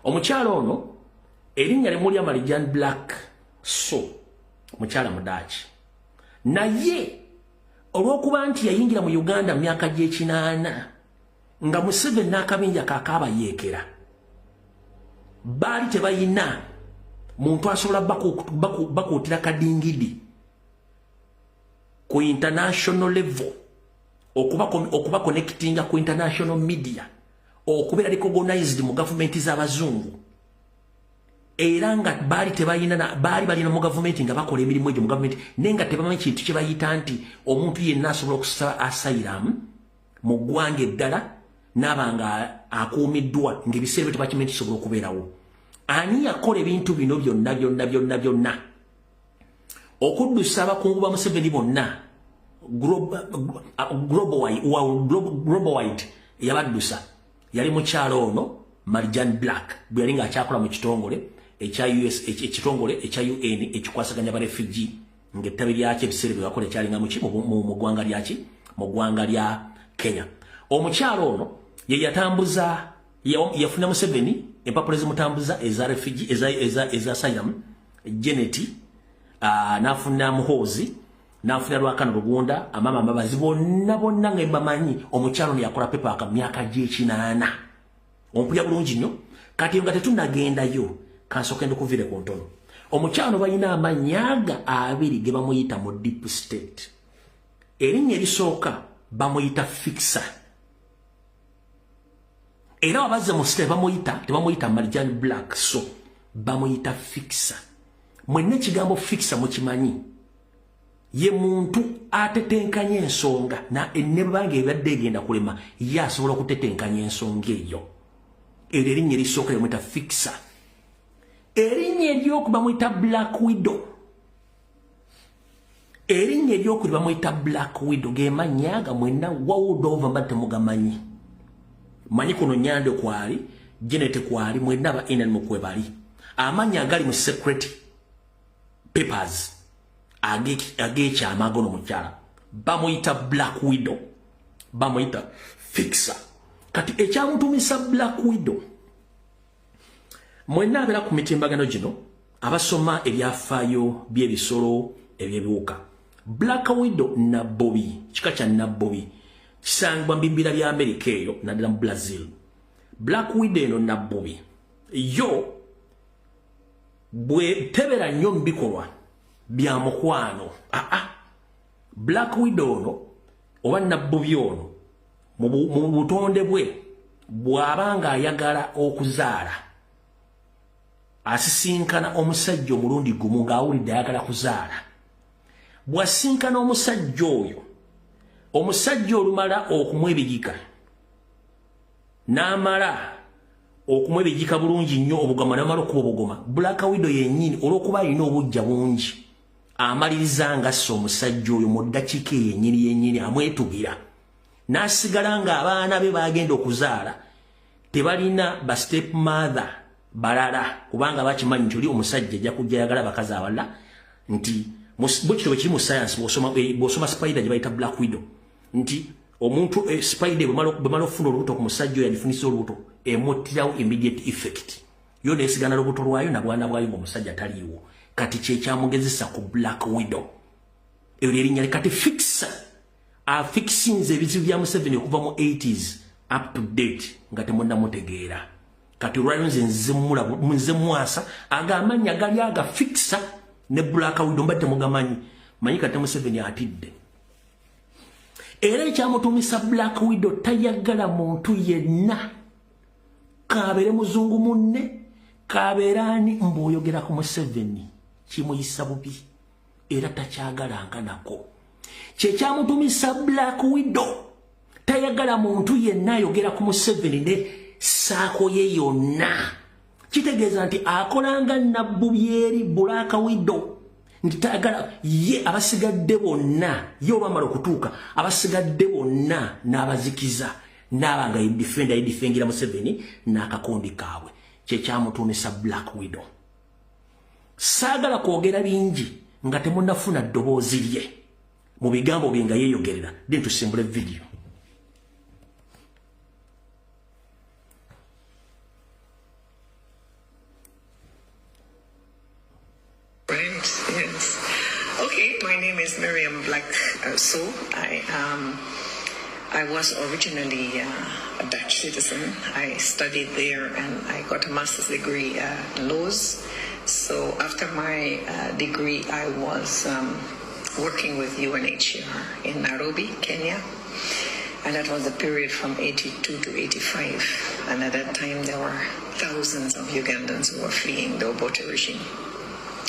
Omukyala ono erinnya limulya Mirjan Black so mukyala mudaaki, naye olw'okuba nti yayingira mu Uganda mu myaka gy'ekinaana nga Museveni n'akabinja kaakaabayeekera, baali tebayina muntu asobola bakuutira kadingidi ku international level okuba connectinga ku international media okubeera recognized mu gavumenti z'abazungu, era nga baali tebayina baali balina mu gavumenti nga bakola emirimu egyo mu gavumenti naye nga tebamanyi kintu kye bayita nti omuntu yenna asobola okusaba asylum mu ggwanga eddala n'aba nga akuumiddwa ng'ebiseera bye tebakimanyi kisobola okubeerawo. Ani yakola ebintu bino byonna okuddusa abakungu ba Museveni bonna global wide yabaddusa yali mukyalo ono Mirjan Black bwe yali ng'akyakola mu kitongole ekya US ekitongole ekya UN ekikwasaganya ba refugee ng'ettabi lyakyo ebiseera bye yakola ekyalinga mu ggwanga lyaki mu ggwanga lya Kenya. Omukyalo ono ye yatambuza yafuna Museveni empapula ezimutambuza eza refugee eza asylum Geneti n'afuna Muhoozi n'afuna Lwakano Lugunda amama Mbabazi bonna nga bamanyi omukyalo ono yakola pepa aka myaka gy'ekinaana. Ompulya bulungi nnyo. Kati nga tetunnagendayo kansooke ndikuvire ku ntono. Omukyalo balina amannya abiri ge bamuyita mu deep state. Erinnya erisooka bamuyita Fixer. Era wabazze mu state tebamuyita Mirjan Black so bamuyita Fixer. Mwenna ekigambo Fixer mukimanyi ye muntu atetenkanya ensonga ne banga ebadde egenda kulema ye asobola okutetenkanya ensonga eyo. Eryo erinnya erisooka lyamuyita Fixer. Erinnya eryoku bamuyita Black Widow. Erinnya eryokuli bamuyita Black Widow ge mannya ga mwenna wawudova mbadde temugamanyi. Manyi kuno Nyando kwali, Geneti kwali, mwenna ba ina mukwe bali. Amannya agali mu secret papers agekya amagono mukyala bamuyita Black Widow, bamuyita Fixer. kati ekyamutumisa Black Widow mwenna abeera ku mitimbagano gino abasoma ebyafaayo by'ebisolo ebyebiwuka. Black Widow nabbobi, kika kya nabbobi kisangibwa mu bibira bya Amerika eyo naddala mu Brazil. Black Widow eno nabbobi yo bwe tebera nnyo mu bikolwa bya mukwano. Black Widow ono oba nabbobi ono mu butonde bwe bw'abanga ayagala okuzaala asisinkana omusajja omulundi gumu ng'awulidde ayagala kuzaala. Bw'asinkana omusajja oyo, omusajja olumala okumwebigika n'amala okumwebigika bulungi nnyo obugoma n'amala okuba obugoma, Black Widow yennyini olw'okuba alina obujja bungi amaliriza ng'assa omusajja oyo mu ddakiika yennyini amwetugira n'asigala ng'abaana be bagenda okuzaala tebalina ba step mother balala kubanga bakimanyi nti oli omusajja ajja kujja yagala bakazi abalala nti bwekito bwe kiri mu science bw'osoma spider gye bayita Black Widow nti omuntu spider bwe mala okufuna olubuto ku musajja oyo alifunisa olubuto emuttirawo immediate effect yo neesigana lubuto lwayo na bwana bwayo ng'omusajja taliiwo. Kati kyekyamugezesa ku Black Widow eyo lyerinnya kati afixinze ebizibu bya Museveni okuva mu 80s up to date nga temunnamutegeera. Kati olwaliro nze mwasa agamanya gali agafixa ne Black Widow mba temugamanyi manyi kati Museveni atidde. Era ekyamutumisa Black Widow tayagala muntu yenna kabeere muzungu munne kabeere ani mb'oyogera ku Museveni kimuyisa bubi era takyagalanga nako. Kyekyamutumisa Black Widow tayagala muntu yenna ayogera ku Museveni ne saako ye yonna. Kitegeeza nti akolanga nabbubi eri Black Widow nti tayagala ye abasigadde bonna ye olwamala okutuuka abasigadde bonna n'abazikiza n'abanga yedifengira Museveni n'akakondi kaabwe. Kyekyamutumisa Black Widow. Saagala kwogera bingi nga temunnafuna ddoboozi lye mu bigambo bye nga yeeyogerera. Then tusimbule video. Yes. Okay, my name is Miriam Black Soul. I was originally a Dutch citizen. I studied there and I got a master's degree in laws. So after my degree, I was working with UNHCR in Nairobi, Kenya. And that was the period from 82 to 85. And at that time, there were thousands of Ugandans who were fleeing the Obote regime.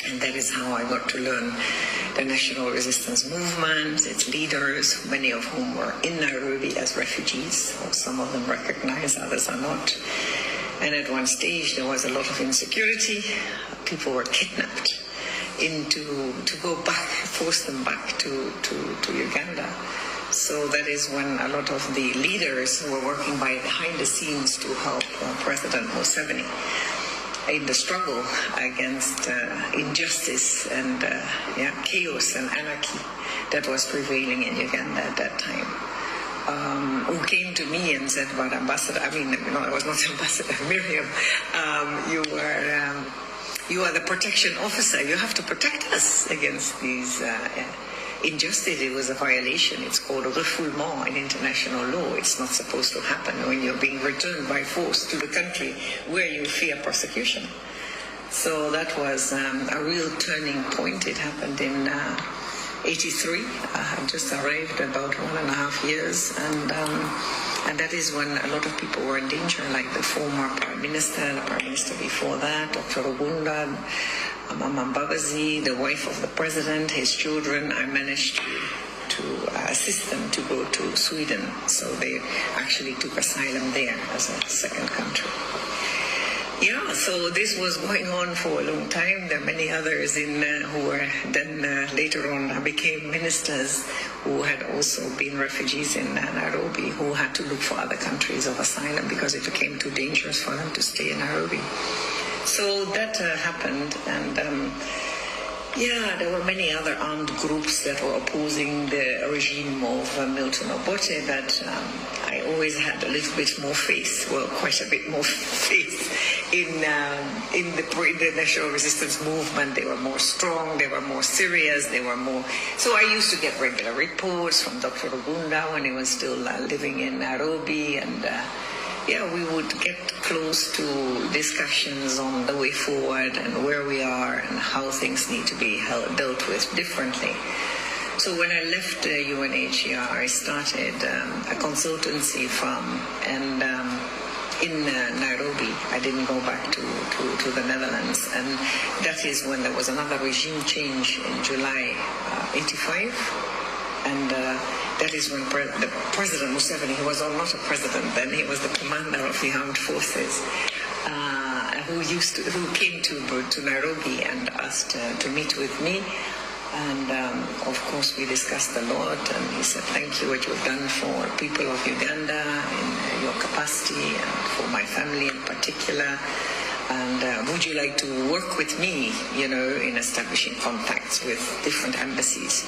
And that is how I got to learn the national resistance movement, its leaders, many of whom were in Nairobi as refugees. Some of them recognized, others are not. And at one stage, there was a lot of insecurity. People were kidnapped to go back, force them back to Uganda. So that is when a lot of the leaders were working behind the scenes to help President Museveni in the struggle against injustice and chaos and anarchy that was prevailing in Uganda at that time. Who came to me and said, "But Ambassador, I was not Ambassador Miriam, you are the protection officer. You have to protect us against these injustice." It was a violation. It's called a refoulement in international law. It's not supposed to happen when you're being returned by force to the country where you fear prosecution. So that was a real turning point. It happened in 83. I had just arrived about 1.5 years, and that is when a lot of people were in danger, like the former Prime Minister, the Prime Minister before that, Dr. Rugunda, Mama Mbabazi, the wife of the president, his children. I managed to assist them to go to Sweden. So they actually took asylum there as a second country. Yeah, so this was going on for a long time. There are many others who were then later on became ministers who had also been refugees in Nairobi, who had to look for other countries of asylum because it became too dangerous for them to stay in Nairobi. So that happened, and Yeah, there were many other armed groups that were opposing the regime of Milton Obote, but I always had a little bit more faith, well, quite a bit more faith in the National Resistance Movement. They were more strong, they were more serious, they were more... So I used to get regular reports from Dr. Rugunda when he was still living in Nairobi, and we would get close to discussions on the way forward and where we are and how things need to be dealt with differently. So when I left UNHCR, I started a consultancy in Nairobi. I didn't go back to the Netherlands, and that is when there was another regime change in July 85. And that is when President Museveni, he was not a president then, he was the commander of the armed forces, who came to Nairobi and asked to meet with me. And of course we discussed a lot, and he said, thank you what you've done for people of Uganda in your capacity and for my family in particular. And would you like to work with me, in establishing contacts with different embassies,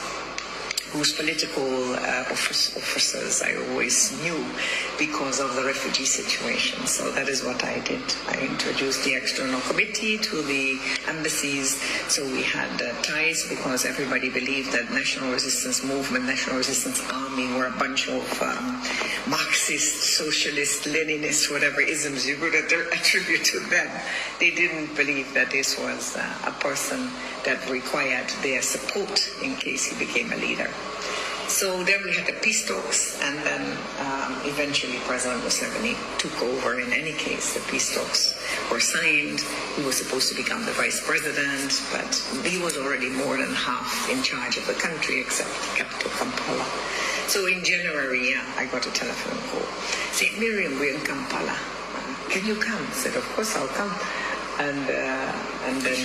whose political officers I always knew because of the refugee situation. So that is what I did. I introduced the external committee to the embassies. So we had ties, because everybody believed that National Resistance Movement, National Resistance Army were a bunch of Marxist, socialist, Leninist, whatever isms you could attribute to them. They didn't believe that this was a person that required their support in case he became a leader. So then we had the peace talks, and then eventually President Museveni took over. In any case, the peace talks were signed. He was supposed to become the vice president, but he was already more than half in charge of the country, except the capital, Kampala. So in January, I got a telephone call. Said, Miriam, we're in Kampala. Can you come? I said, of course I'll come. And then...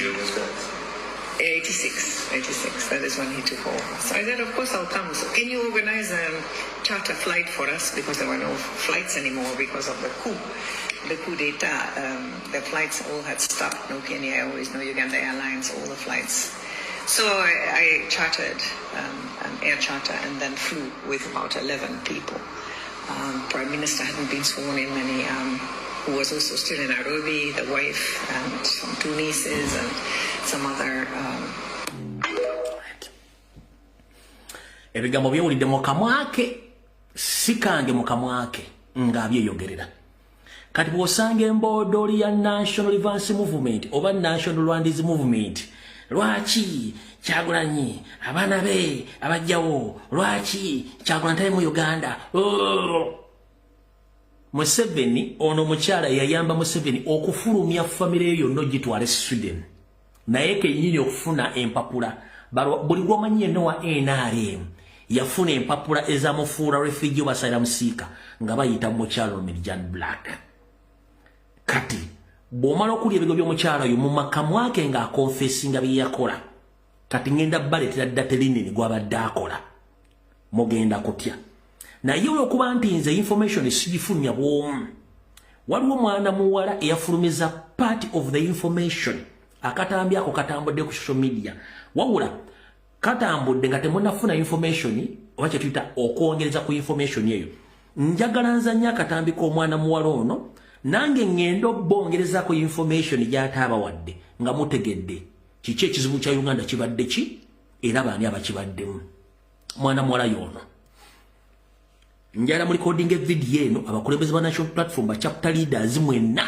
86, that is when he took over. So I said, of course I'll come. So can you organize a charter flight for us? Because there were no flights anymore because of the coup d'etat. The flights all had stopped. No Kenya Airways, no Uganda Airlines, all the flights. So I chartered an air charter and then flew with about 11 people. Prime Minister hadn't been sworn in, many who was also still in Nairobi, the wife and some two nieces and some other... Ebigambo byewulidde mu kamwa ke, si kange mu kamwa ke ng'abyeyogerera. Kati bw'osanga emboodooli ya National Advance Movement oba National Rwandese Movement, lwaki Kyagulanyi abaana be abajjawo, lwaki Kyagulanyi tali mu Uganda? Museveni, ono mukyala yayamba Museveni okufulumya famire yonna ogitwala Sweden. Naye kennyini okufuna empapula. Buli gwomanyi yenna wa NRM yafuna empapula ezamufuula refugee basayira musiika nga bayita mukyala Mirjan Black. Kati bw'omala okulya ebigo by'omukyala oyo mu makamu ake ng'akonfesinga bye yakola, kati ngenda baleetera dda telinini gw'abadde akola, mugenda kutya. Naye olw'okuba nti nze information sigifulumya bw'omu, waliwo mwana muwala eyafulumiza part of the information. Akatambi ako katambudde ku social media. Wawula katambudde nga temunafuna information, oba kye tuyita okwongereza ku information eyo. Njagala nzanya akatambi k'omwana muwala ono, nange ngendo bongereza ku information gy'ataabawadde nga mutegedde kiki ekizibu kya Uganda kibadde ki era baani abakibaddemu. Mwana muwala yono njala mu recording video eno abakulembeze ba national platform ba chapter leaders mwenna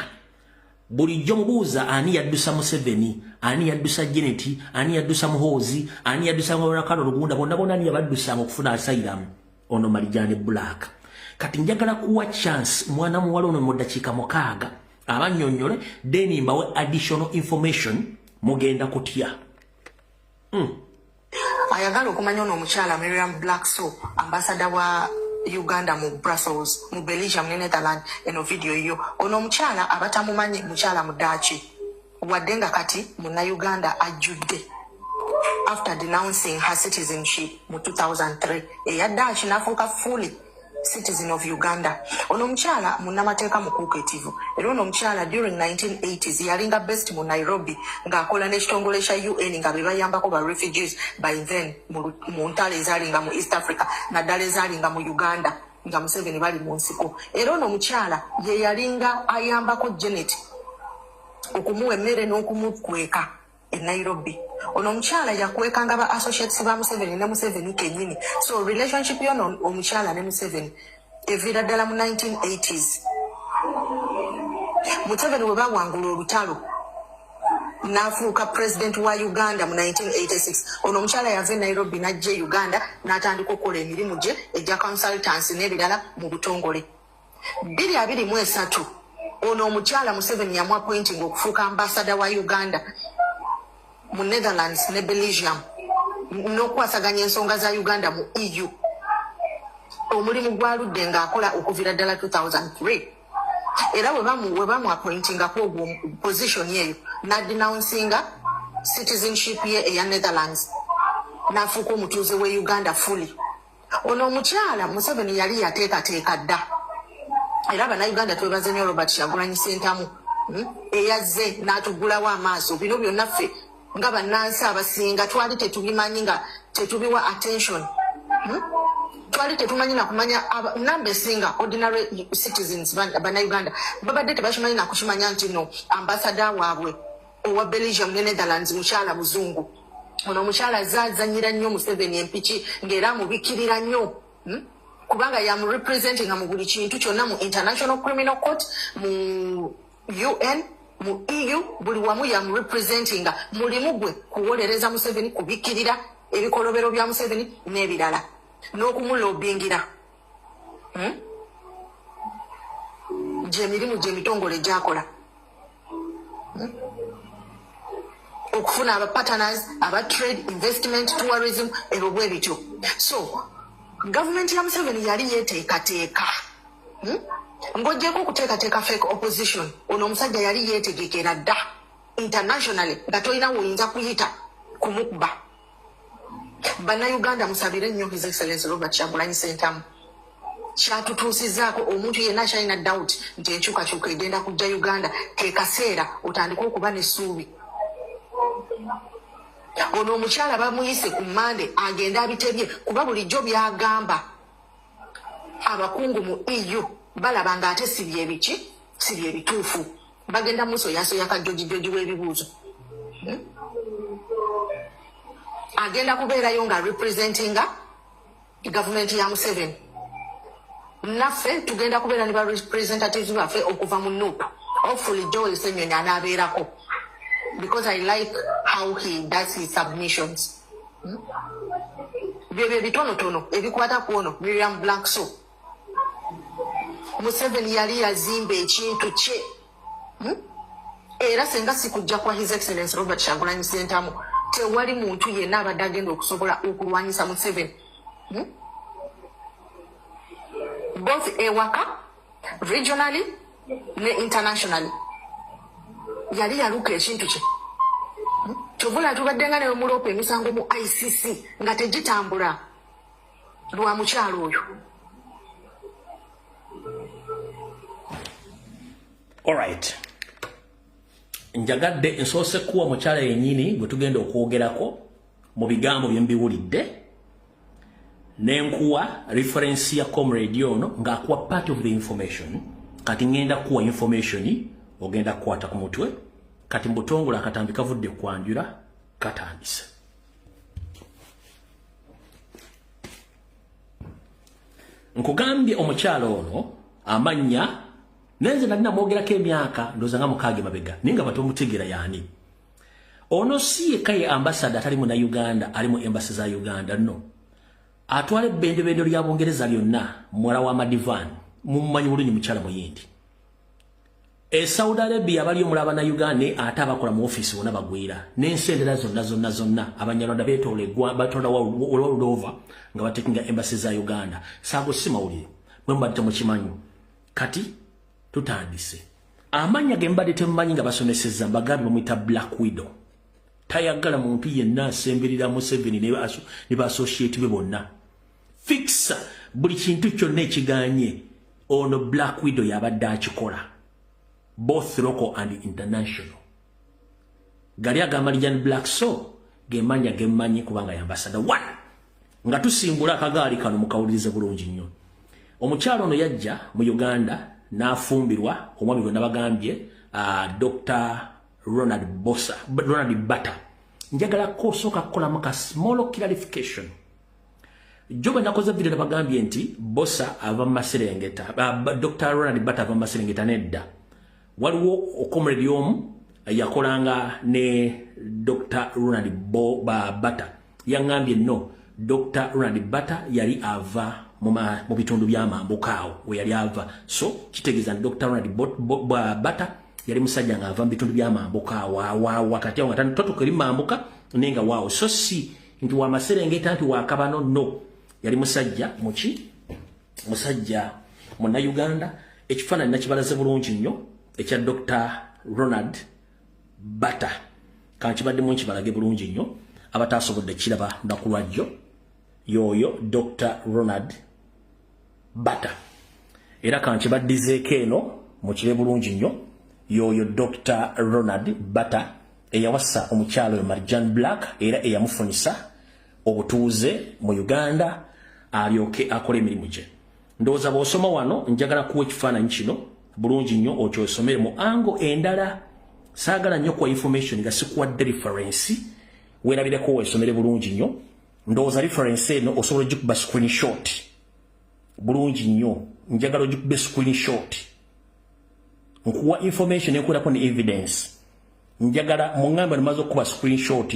bulijjo mubuuza ani yaddusa Museveni, ani yaddusa Janet, ani yaddusa Muhoozi, ani yaddusa Ngorakano Rugunda, bonna ani yabaddusa okufuna asylum ono Marijane Black. Kati njagala kuwa chance mwana muwala ono mu dakiika 6 abannyonnyole then mbawe additional information mugenda kutya. Ayagala okumanya ono omukyala Miriam Black Soap, ambassador wa Uganda mu Brussels, mu Belgium ne Netherlands. Eno video iyo ono omukyala abatamumanyi mukyala mudaaki wadde nga kati muna Uganda ajjudde after denouncing her citizenship mu 2003. Eyaddaaki n'afuuka fully citizen of Uganda. Ono mchala munamateeka mukuketivu. Era ono mchala during 1980s yalinga best mu Nairobi ng'akola n'ekitongole kya UN nga be bayambako ba refugees by then mu ntalo ezalinga mu East Africa naddala ezalinga mu Uganda nga Museveni bali mu nsiko. Era ono mchala ye yalinga ayambako Janet okumuwa emmere n'okumukweka e Nairobi. Ono mchala yakwekanga ba associates ba Museveni ne Museveni kenyini. So relationship yono omuchala ne Museveni evira ddala mu 1980s. Museveni we bawangula olutalo n'afuuka president wa Uganda mu 1986. Ono mchala yava Nairobi n'ajja Uganda n'atandika okukola emirimu gye ejja consultancy n'ebirala mu butongole. 2023 ono omuchala Museveni yamu appointing okufuuka ambassador wa Uganda mu Netherlands ne Belgium n'okwasaganya ensonga za Uganda mu EU. Omulimu gwaludde ng'akola okuvira ddala 2003. Era we bamu appointinga ku position yeyo n'adenouncinga citizenship ye eya Netherlands n'afuuka omutuuze we Uganda fully. Ono omukyala Museveni yali yateekateeka dda. Era Bannayuganda twebaze nnyo Robert Kyagulanyi Ssentamu eyazze n'atugulawo amaaso. Bino byonna ffe nga bannansi abasinga twali tetubimanyi nga tetubiwa attention. Twali tetumanyi na kumanya nambe singa ordinary citizens Bannayuganda babadde tebakimanyi na kukimanya nti no ambassador waabwe owa Belgium ne Netherlands mukyala muzungu. Ono omukyala azanyira nnyo Museveni empiki ng'era amubikirira nnyo kubanga yamurepresentinga mu buli kintu kyonna mu International Criminal Court, mu UN, mu EU, buli wamu yamurepresentinga. Mulimu gwe kuwolereza Museveni, kubikirira ebikolobero bya Museveni n'ebirala n'okumulobingira gye emirimu gy'emitongole gyakola okufuna aba-partners, aba-trade, investment, tourism, ebyo bwe bityo. So gavumenti ya Museveni yali yeteekateeka ng'oggyeko okuteekateeka fake opposition. Ono omusajja yali yeetegekera dda internationally nga tolina woyinza kuyita kumukuba. Bannayuganda musabire nnyo His Excellency Robert Kyagulanyi Ssentamu. Kyatutuusizaako omuntu yenna akyalina doubt nti enkyukakyuka egenda kujja Uganda ke kaseera otandika okuba n'essuubi. Ono omukyala bamuyise ku Mande agenda abitebye kuba bulijjo byagamba abakungu mu EU balaba ng'ate si bye bituufu. Bagenda musoyasoya kajjogijogi w'ebibuuzo. Agenda kubeerayo nga representinga government ya Museveni. Naffe tugenda kubeera ne ba representatives baffe okuva mu NUP. Hopefully Joel Ssenyonyi anaabeerako because I like how he does his submissions. Bye bitonotono ebikwata ku ono Miriam Blackso. Museveni yali yazimba ekintu kye. Era senga sikujja kwa His Excellency Robert Kyagulanyi Ssentamu tewali muntu yenna abadde agenda okusobola okulwanyisa Museveni. Both ewaka, regionally ne internationally. Yali yaluka ekintu kye. Kyovula tubadde nga ne muloopa emisango mu ICC nga tegitambula lwa mukyalo oyo. Alright. Njagadde nsoose kuwa mukyala yennyini bwe tugenda okwogerako mu bigambo bye mbiwulidde nenkuwa reference ya comrade ono ng'akuwa part of the information. Kati ngenda kuwa information ogenda kukwata ku mutwe kati mbutongole akatambi kavudde kwanjula katandise. Nkugambye omukyala ono amanya nenze nalina mwogerako emyaka ndoza nga mukage mabega ninga batomutegera yani. Ono si yekaye ambassador atali mu na Uganda ali mu embassy za Uganda no. Atwale bendebendo lya Bungereza lyonna mwala wa Madivan mummanyi bulungi mukyala muyindi. Saudi Arabia bali omulaba na Uganda ate abakola mu office wona bagwira n'ensendera zonna abanyarwanda beetolegwa batola wa olova nga batekinga embassy za Uganda sago simawulire mwe mbadde mu kimanyu kati tutandise amanya gembadde temmanyi nga basomesezza mbagambi bamuyita Black Widow. Tayagala muntu yenna asemberera Museveni ne ba associate be bonna. Fixa buli kintu kyonna ekiganye ono Black Widow yabadde akikola, both local and international. Gali agamba Jan Black so gemanya gemanyi kubanga ya ambassador 1 nga tusimbula akagaali kano mukawulirize bulungi nnyo. Omukyalo ono yajja mu Uganda n'afumbirwa omwami gwe nabagambye Dr. Ronald Bata. Njagala kosoka kola maka small clarification. Jobe nakoze video nabagambye nti Bosa ava Maserengeta, Dr. Ronald Bata ava Maserengeta nedda. Waliwo okomredi omu yakolanga ne Dr. Ronald Bata. Yangambye no, Dr. Ronald Bata yali ava mu bitundu by'amambuka we yali ava. So kitegeza Dr. Ronald Bata yali musajja nga ava mu bitundu by'amambuka wakati awo nga toto kali mambuka nenga wao. So si nti wa Maserengeta nti wa Kabano, no, yali musajja muki musajja muna Uganda. Ekifaananyi nakibalaze bulungi nnyo ekya Dr. Ronald Bata kankibadde mu nkibalage bulungi nnyo abatasobodde kiraba nakulwajjo yoyo Dr. Ronald Bata era kankibaddizeeko eno mukire bulungi nnyo yoyo Dr. Ronald Bata eyawasa omukyalo Marjan Black era eyamufunisa obutuuze mu Uganda alyoke akole emirimu gye. Ndowooza bw'osoma wano njagala kuwa ekifaananyi kino bulungi nnyo okyosomere mu ango endala. Saagala nnyo kwa information nga sikuwadde reference weerabireko weesomere bulungi nnyo. Ndowooza reference eno osobola ogikuba screenshot bulungi nnyo. Njagala ogikube screenshot nkuwa information ekulako ne evidence. Njagala muŋŋambe nimaze okuba screenshot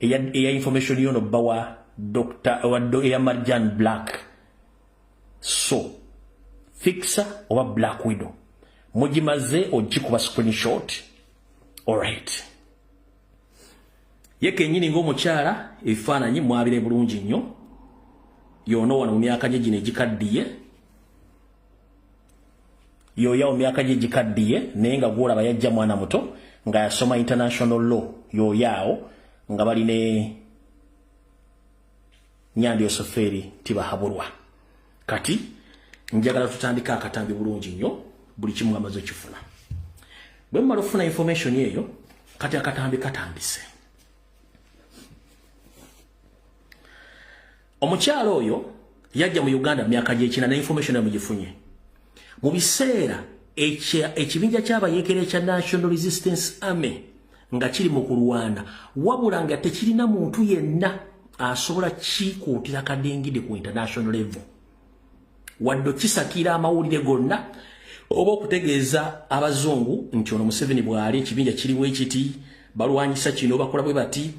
eya information yono bawa Dr. eya Marjan Black. So Fixer oba Black Widow mugimaze ogikuba screenshot. Alright. Yeke nyini ng'omukyala ebifaananyi mwabire bulungi nnyo. Yono wano mu myaka gye gino egikaddiye. Yoya mu myaka gye egikaddiye naye nga gwolaba yajja mwana muto nga yasoma international law yoyaawo nga bali ne Nyandi Yosoferi tibahabulwa. Kati njagala tutandika akatambi bulungi nnyo buli kimu amaze okifuna. Bwe mmala okufuna information eyo kati akatambi katambise. Omukyalo oyo yajja mu Uganda myaka gy'ekina na information yamugifunye mu biseera ekibinja ky'abayeekera ekya National Resistance Army nga kiri mu kulwana, wabula nga tekirina muntu yenna asobola kikuutira kadingide ku international level wadde kisakira amawulire gonna oba okutegeeza abazungu nti ono Museveni bw'ali ekibinja kiriwo ekiti balwanyisa kino bakola bwe bati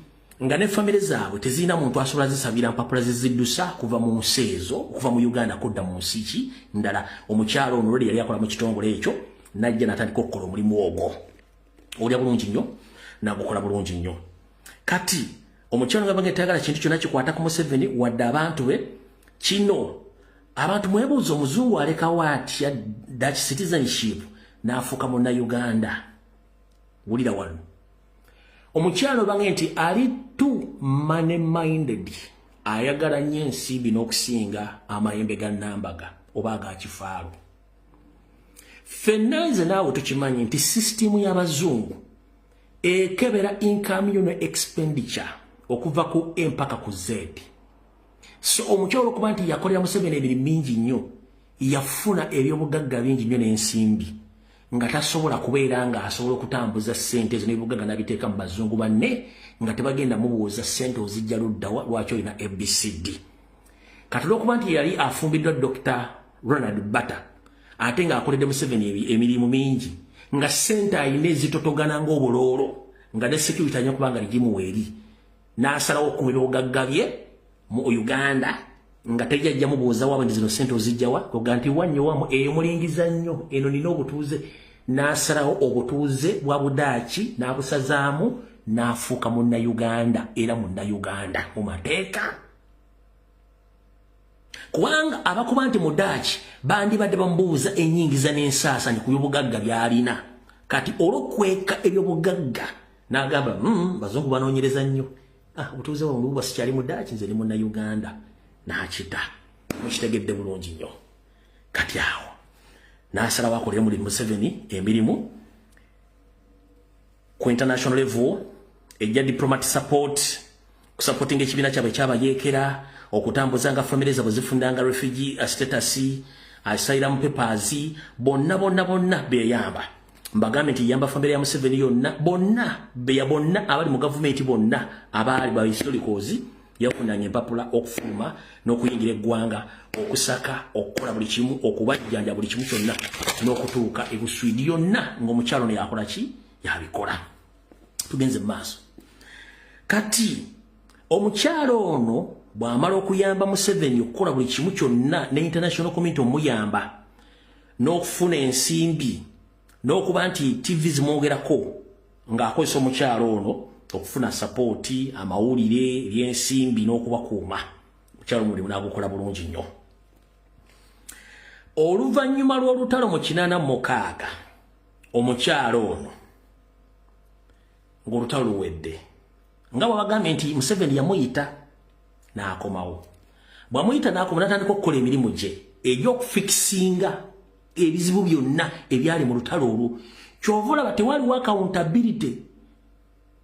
nga ne famire zaabwe tezirina muntu asobola zisabira mpapula ziziddusa kuva mu nsi ezo okuva mu Uganda kudda mu nsi ki ndala. Omukyalo ono yali akola mu kitongole ekyo najja natandika okukola omulimu ogwo. Olya bulungi nnyo nagukola bulungi nnyo. Kati omukyalo nga bange tayagala kintu kyonna kikwata ku Museveni wadde abantu be kino abantu mwebuuza omuzungu alekawo atya Dutch citizenship n'afuuka munna Uganda. Wulira wano omukyalo bange nti ali too money minded, ayagala nnyo ensimbi n'okusinga amayembe ga Nambaga oba aga Kifaalu. Ffenna nze naawe tukimanyi nti sisitimu y'abazungu ekebera income yo ne expenditure okuva ku empaka ku Z. So omukyalo okuba nti yakolera Museveni emirimu mingi nnyo, yafuna ebyobugagga bingi nnyo n'ensimbi nga tasobola kubeera nga asobola okutambuza ssente ezo n'ebibugagga n'abiteeka mu bazungu banne nga tebagenda mubuuza ssente ozijja luddawa lwaki olina ABCD. Kati olw'okuba nti yali afumbiddwa Dr. Ronald Bata ate ng'akoledde Museveni emirimu mingi nga ssente ayina ezitotogana ng'obuloolo nga ne security alina okuba nga ligimuwa eri, n'asalawo okukuuma ebyobugagga bye mu Uganda nga tejjajja mubuuza waba ndi zino ssente ozijjawa oga nti wannyo wamu eyo mulingiza nnyo eno nina obutuuze, n'asalawo obutuuze bwa Budaaki n'abusazaamu n'afuuka munna-Uganda era munna-Uganda mu mateeka. Kubanga abakuba nti Mudaaki bandibadde bamubuuza ennyingiza n'ensaasanyi ku byobugagga by'alina, kati olw'okweka ebyobugagga n'agamba bazungu banoonyereza nnyo, obutuuze bwange buba sikyali Mudaaki nze ni munna-Uganda n'akita. mukitegedde bulungi nnyo kati awo n'asalawo akolera mulimu Museveni emirimu ku international level ejja diplomatic support kusupporting ekibiina kyabwe ekyabayeekera okutambuza nga famire zaabwe zifundanga refugee status asylum papers bonna beyamba mbagambe nti yamba famire ya Museveni yonna bonna abali mu government bonna abali ba historicals yafunanye empapula okufuluma n'okuyingira eggwanga okusaka okukola buli kimu okubajjanja buli kimu kyonna n'okutuuka ebuswidi yonna ng'omukyalo ne yakola ki yabikola tugenze maaso kati omukyalo ono bw'amala okuyamba Museveni okukola buli kimu kyonna ne international community omuyamba n'okufuna ensimbi n'okuba nti TV zimwogerako ng'akozesa omukyalo ono okufuna sapoti amawulire ebyensimbi n'okubakuuma mukyalo mulimu n'agukola bulungi nnyo oluvannyuma lw'olutalo mu 86 omukyalo ono ng'olutalo luwedde nga bw'abagambye nti Museveni yamuyita n'akomawo bw'amuyita n'akoma n'atandika okukola emirimu gye egy'okufikisinga ebizibu byonna ebyali mu lutalo olwo kyova olaba tewaliwo accountability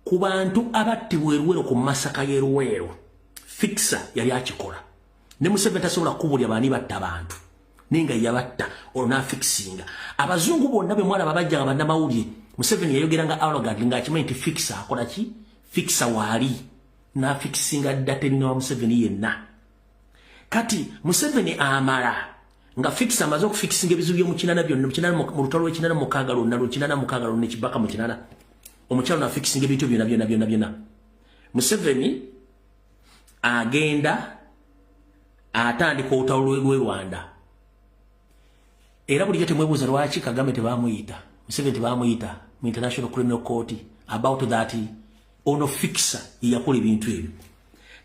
ku bantu abattibwa Luweero ku masaka y'e Luweero fixa yali akikola ne Museveni tasobola kubulya baani batta abantu nenga yabatta olwo n'afikisinga abazungu bonna be mwalaba bajja nga bannamawulire Museveni yayogeranga arrogant ng'akimanyi nti fixa akola ki fixa waali n'afikisinga ddaterina wa Museveni yenna kati Museveni amala nga fixa amaze okufikisinga ebizibu by'omukinana byonna mu lutalo lw'ekinana mukaaga lwonna lw'ekinana mukaaga lwonna ekibaka mu kinana omukyalo n'afikisinga ebintu byonna Museveni agenda atandika olutalo lw'e Rwanda era bulijjo temwebuuza lwaki Kagame tebamuyita Museveni tebamuyita mu International Criminal Court about that ono fixa yakola ebintu ebyo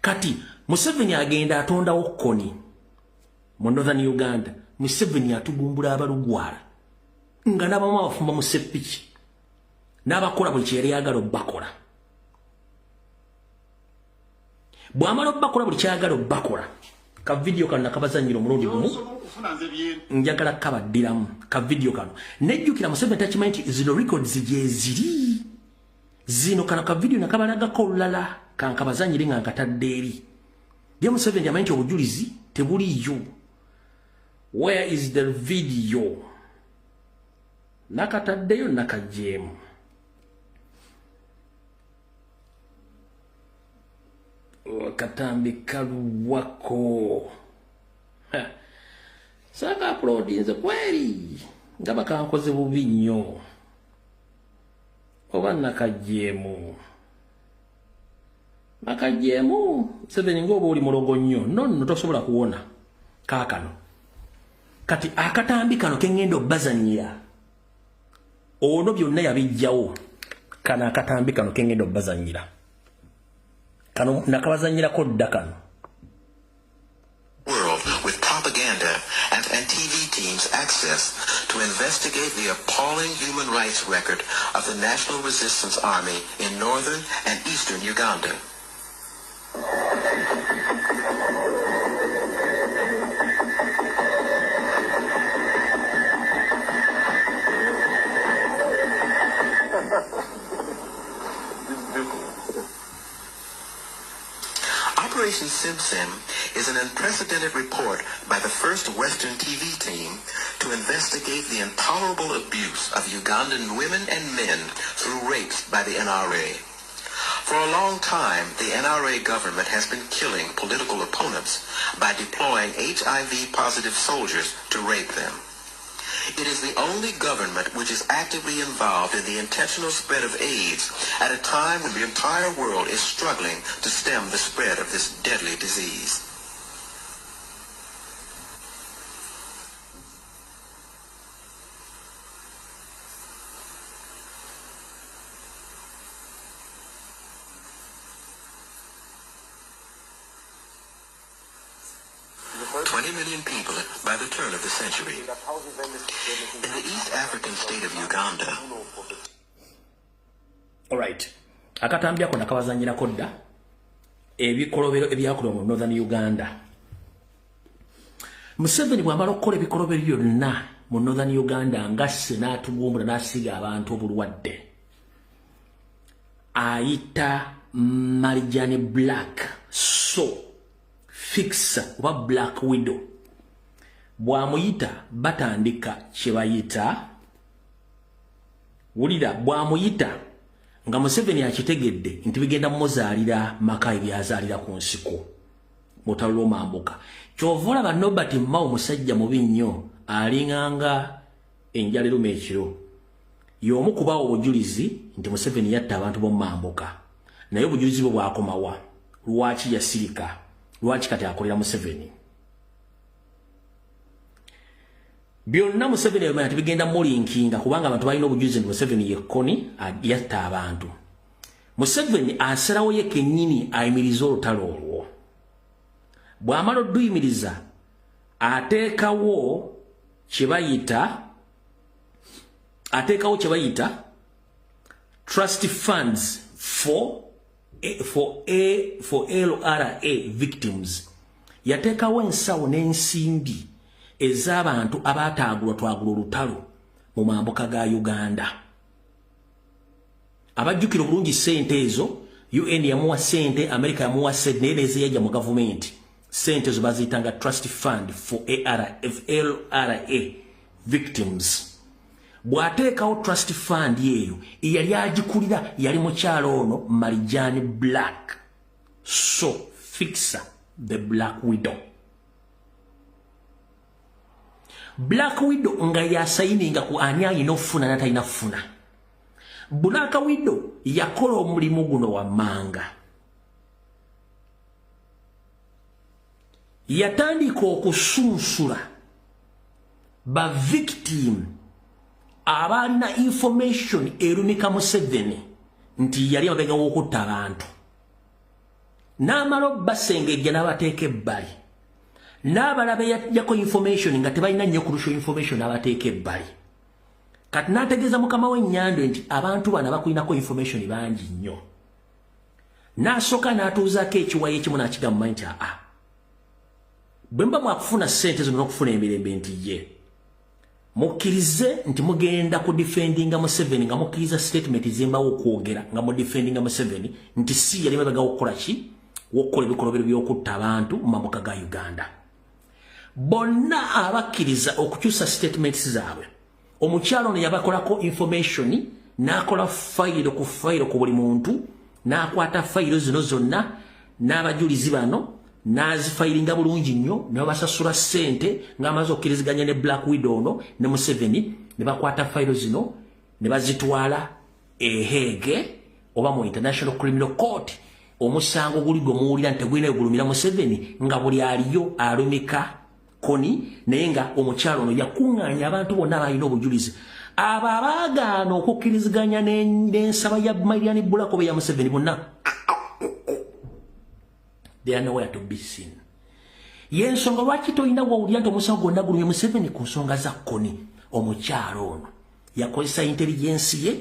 kati Museveni agenda atondawo kkoni mu Northern Uganda Museveni atugumbula abalugwala nga n'abamu abafumba mu seppiki n'abakola buli kye yali ayagala obbakola bw'amala obbakola buli kyayagala obbakola ka vidiyo kano nakabazanyira omulundi gumu njagala kabaddiramu ka vidiyo kano nejjukira Museveni takimanyi nti zino records gye ziri zino kano ka vidiyo nakabalagako olulala kankabazanyire nga nkatadde eri ye Museveni amanyi nti obujulizi tebuliyo where is the video nakataddeyo nakajjeemu katambi kaluwako saka uploadinze kweri nga bakankoze bubi nnyo oba nakajjeemu Museveni ng'oba oli mulogo nnyo nonno tosobola kuwona kaakano kati akatambi kano kengenda obbazanyira ono byonna yabijjawo kano akatambi kano kengenda obbazanyira kano nakabazanyirako dda kano world with propaganda and TV teams access to investigate the appalling human rights record of the National Resistance Army in northern and eastern Uganda. Operation Simpson is an unprecedented report by the first Western TV team to investigate the intolerable abuse of Ugandan women and men through rapes by the NRA. For a long time, the NRA government has been killing political opponents by deploying HIV-positive soldiers to rape them. It is the only government which is actively involved in the intentional spread of AIDS at a time when the entire world is struggling to stem the spread of this deadly disease. People by the turn of the century. In the East African state of Uganda. All right. Akatambi ako nakabazanyirako dda ebikolobero ebyakolwa mu Northern Uganda. Museveni bwamala okukola ebikolwa byonna mu Northern Uganda ngasse n'atugumbula n'asiga abantu obulwadde ayita Marijani Black so fixa oba Black Widow bwamuyita batandika kyebayita wulira bwamuyita nga Museveni akitegedde nti bigenda muzaalira maka ebyazaalira ku nsiko mutalo mambuka kyovola ba Nobert Mao musajja mubi nnyo alinganga enjalero mekiro y'omu kuba obujulizi nti Museveni yatta abantu bomambuka naye obujulizi bwe bwakomawa lwaki yasirika lwaki kati akolera Museveni byonna Museveni yamanya nti bigenda mulinkinga kubanga abantu balina obujulizi nti Museveni yekkoni yatta abantu Museveni asalawo ye kennyini ayimiriza olutalo olwo bw'amala odduyimiriza ateekawo kyebayita trust funds for LRA victims yateekawo ensawo n'ensimbi ez'abantu twagula olutalo mu mambuka ga Uganda abajjukira obulungi sente ezo UN yamuwa sente America yamuwa sente naye nezeyajja mu gavumenti sente ezo baziyitanga trust fund for LRA victims bw'ateekawo trust fund yeeyo eyali agikulira yali mukyalo ono Marijani Black so fixa the Black Widow nga yasayininga ku ani ayina okufuna n'atalina kufuna Black Widow yakola omulimu guno wammanga yatandika okusunsula ba victim abalina information erumika Museveni nti yali abega w'okutta abantu n'amala obbasengejja n'abateeka ebbali n'abalaba yako information nga tebalina nnyo kurusha information n'abateeka ebbali kati n'ategeeza mukama w'ennyando nti abantu bano bakulinako information bangi nnyo n'asooka n'atuuzaako ekiwayi ekimu n'akigamba nti bwe mba mwakufuna ssente zino n'okufuna emirembe nti ye mukkirize nti mugenda ku defendinga Museveni nga mukkiriza statement zembawo okwogera nga mu defendinga Museveni nti si yali mabega okukola ki w'okukola ebikolwa by'okutta abantu mu mambuka ga Uganda bonna abakkiriza okukyusa statements zaabwe omukyalo ono yabakolako information n'akola fayiro ku buli muntu n'akwata fayiro zino zonna n'abajulizi bano n'azifayiringa bulungi nnyo ne babasasula ssente ng'amaze okkiriziganya ne Black Widow ono ne Museveni ne bakwata fayiro zino ne bazitwala Hague oba mu International Criminal Court omusango guli gwe muwulira nti tegulina egulumira Museveni nga buli aliyo alumika koni naye nga omukyalo ono yakuŋŋaanya abantu bonna abalina obujulizi abo abaagaana okukkiriziganya n'ensaba ya Marijani Black oba ya Museveni bonna they are nowhere to be seen yensonga lwaki tolina wawulira nti omusango gwonna gulumye Museveni ku nsonga za koni omukyalo ono yakozesa intelligence ye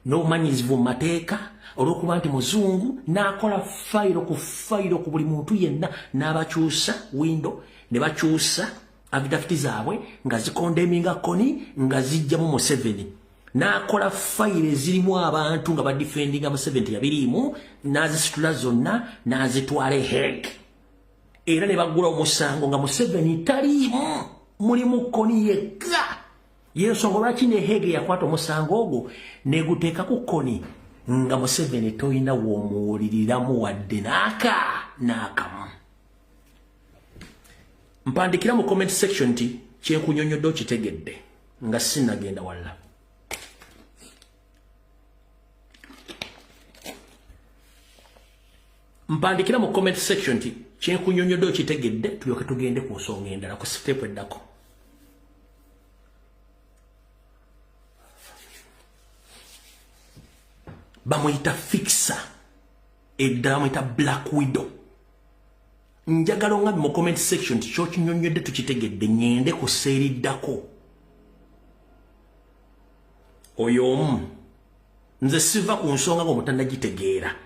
n'obumanyirivu mu mateeka olw'okuba nti muzungu n'akola fayiro ku buli muntu yenna n'abakyusa windo ne bakyusa affidaviti zaabwe nga zikondeminga koni nga zijjamu Museveni n'akola fayiro ezirimu abantu nga badifendinga Museveni teyabiriimu n'azisitula zonna n'azitwala Hague era ne baggula omusango nga Museveni taliimu mulimu koni yekka yensonga lwaki ne Hague yakwata omusango ogwo neguteeka ku koni nga Museveni toyina w'omuwuliriramu wadde n'akamu mpandikira mu comment section nti kyenkunyonyodde okitegedde nga sinnagenda walla mpandikira mu comment section nti kyenkunyonyodde okitegedde tulyoke tugende ku nsonga endala ku step eddako bamuyita fixa eddala bamuyita Black Widow njagala nga mu comment section nti kyokinyonyodde tukitegedde ngende ku seeriddako oyo omu nze siva ku nsonga ng'omutannagitegeera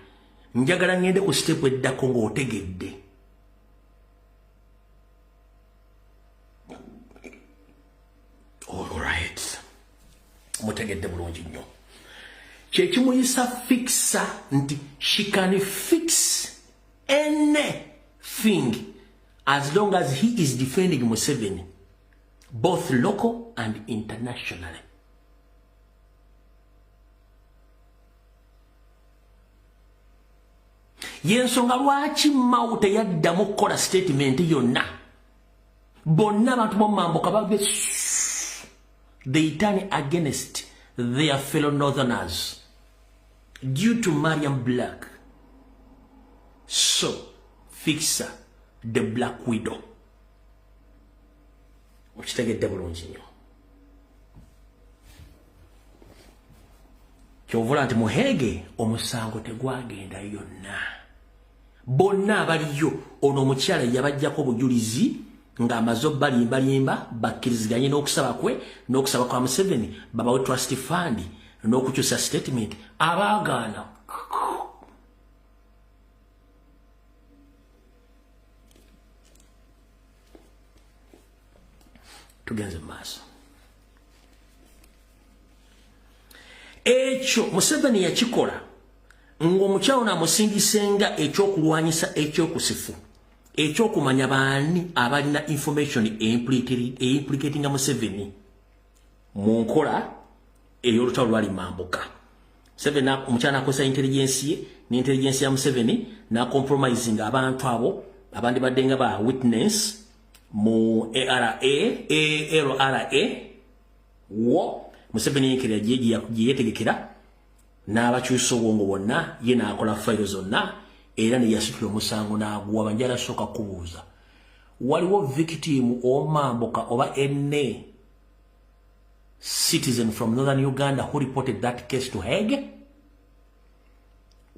njagala ngende ku step eddako ng'otegedde Chechimuyisa fixa nti she can fix anything as long as he is defending Museveni, both local and internationally. Yensonga lwaki Mao teyaddamu kukola statement yonna. Bonna abantu bomambo kabage they turn against their fellow northerners due to Mariam Black. So, fix the Black Widow. Okitegedde bulungi nnyo. Kyovula nti Muhege omusango tegwagenda yonna. Bonna abaliyo ono omukyala yabajjako obujulizi ng'amaze balimbalimba bakkiriziganye n'okusaba kwe n'okusaba kwa Museveni babawe trust fund n'okukyusa statement abaagaana. Tugenze maaso. Ekyo Museveni yakikola ng'omukyala n'amusingisenga ekyokulwanyisa ekyokusifu ekyokumanya baani abalina information implicating Museveni mu nkola ey'olutalo lwali mambuka. Museveni omukyala n'akozesa intelligence ye n'intelligence ya Museveni n'acompromising abantu abo abandi badde nga ba witness mu LRA wo Museveni yekera yetegekera n'abakyusa obwongo bonna ye n'akola fayiro zonna era ne yasitula omusango n'agwa banjala soka kubuuza waliwo victim omamboka oba enne citizen from northern Uganda who reported that case to Hague.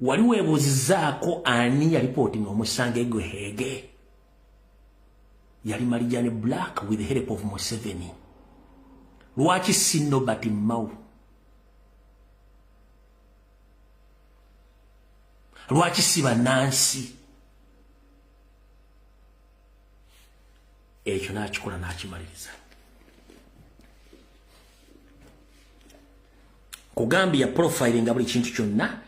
Waliwo ebuuzizaako ani yalipoting omusango egwe Hague. Yali Marijane Black with the help of Museveni. Lwaki si Nobati Mao? Lwaki si Nancy? Ekyo n'akikola n'akimaliriza. Kugambia profiling buli kintu kyonna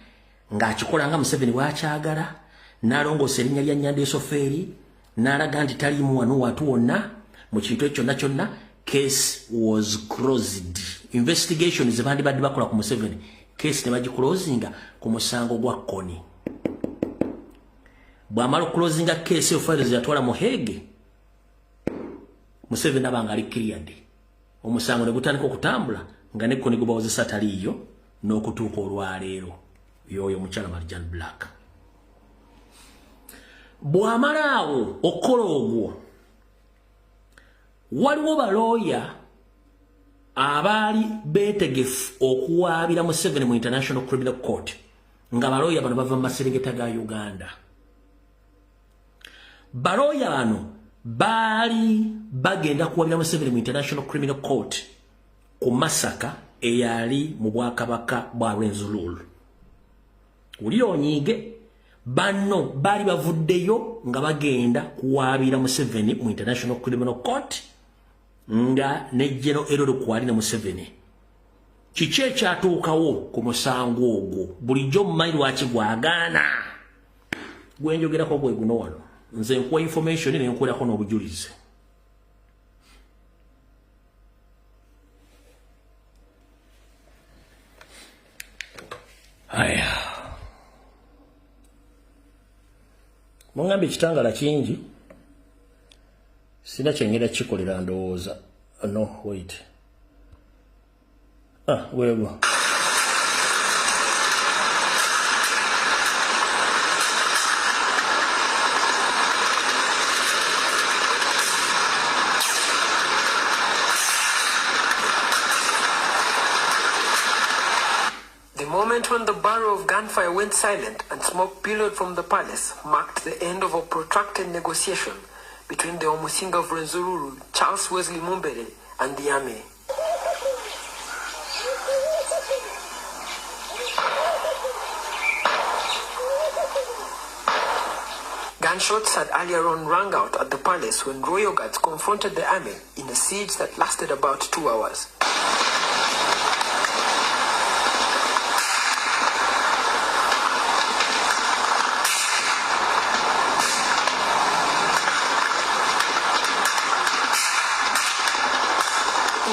ng'akikola nga Museveni bw'akyagala n'alongoosa erinnya lya Nyandeso Ferry n'alaga nti taliimu wano watu wonna mu kintu ekyo kyonna kyonna. Case was closed. Investigation is bandi badde bakola ku Museveni. Case ne bagiclosinga ku musango gwa Koni. Bwamala closinga case files yatwala mu Hague. Museveni abanga ali cleared. Omusango ne gutandika okutambula nga ne Koni gubawozesa taliyo n'okutuuka olwaleero. Yoyo mukyala Marijane Black. Bwamala awo okola ogwo waliwo balooya abali betegefu okuwaabira Museveni mu International Criminal Court nga balooya bano bava mu maserengeta ga Uganda. Balooya bano baali bagenda kuwaabira Museveni mu International Criminal Court ku masaka eyali mu Bwakabaka bwa Rwenzururu. Uli onyiige bano baali bavuddeyo nga bagenda kuwaabira Museveni mu International Criminal Court nga nejjero eroro kwali na Museveni. Kiki ekyatuukawo ku musango ogwo bulijjo mumanyi lwaki gwagaana? Gwenjogerako gwe guno wano. Nze nkuwa information ne nkuwerako n'obujulizi. Aya. Mungambe kitangala kingi. Sina kyengera kikolera ndowooza. No, wait. Wego. The moment when the barrel of gunfire went silent and smoke billowed from the palace marked the end of a protracted negotiation between the Omusinga of Rwenzururu, Charles Wesley Mumbere, and the army. Gunshots had earlier on rang out at the palace when royal guards confronted the army in a siege that lasted about 2 hours.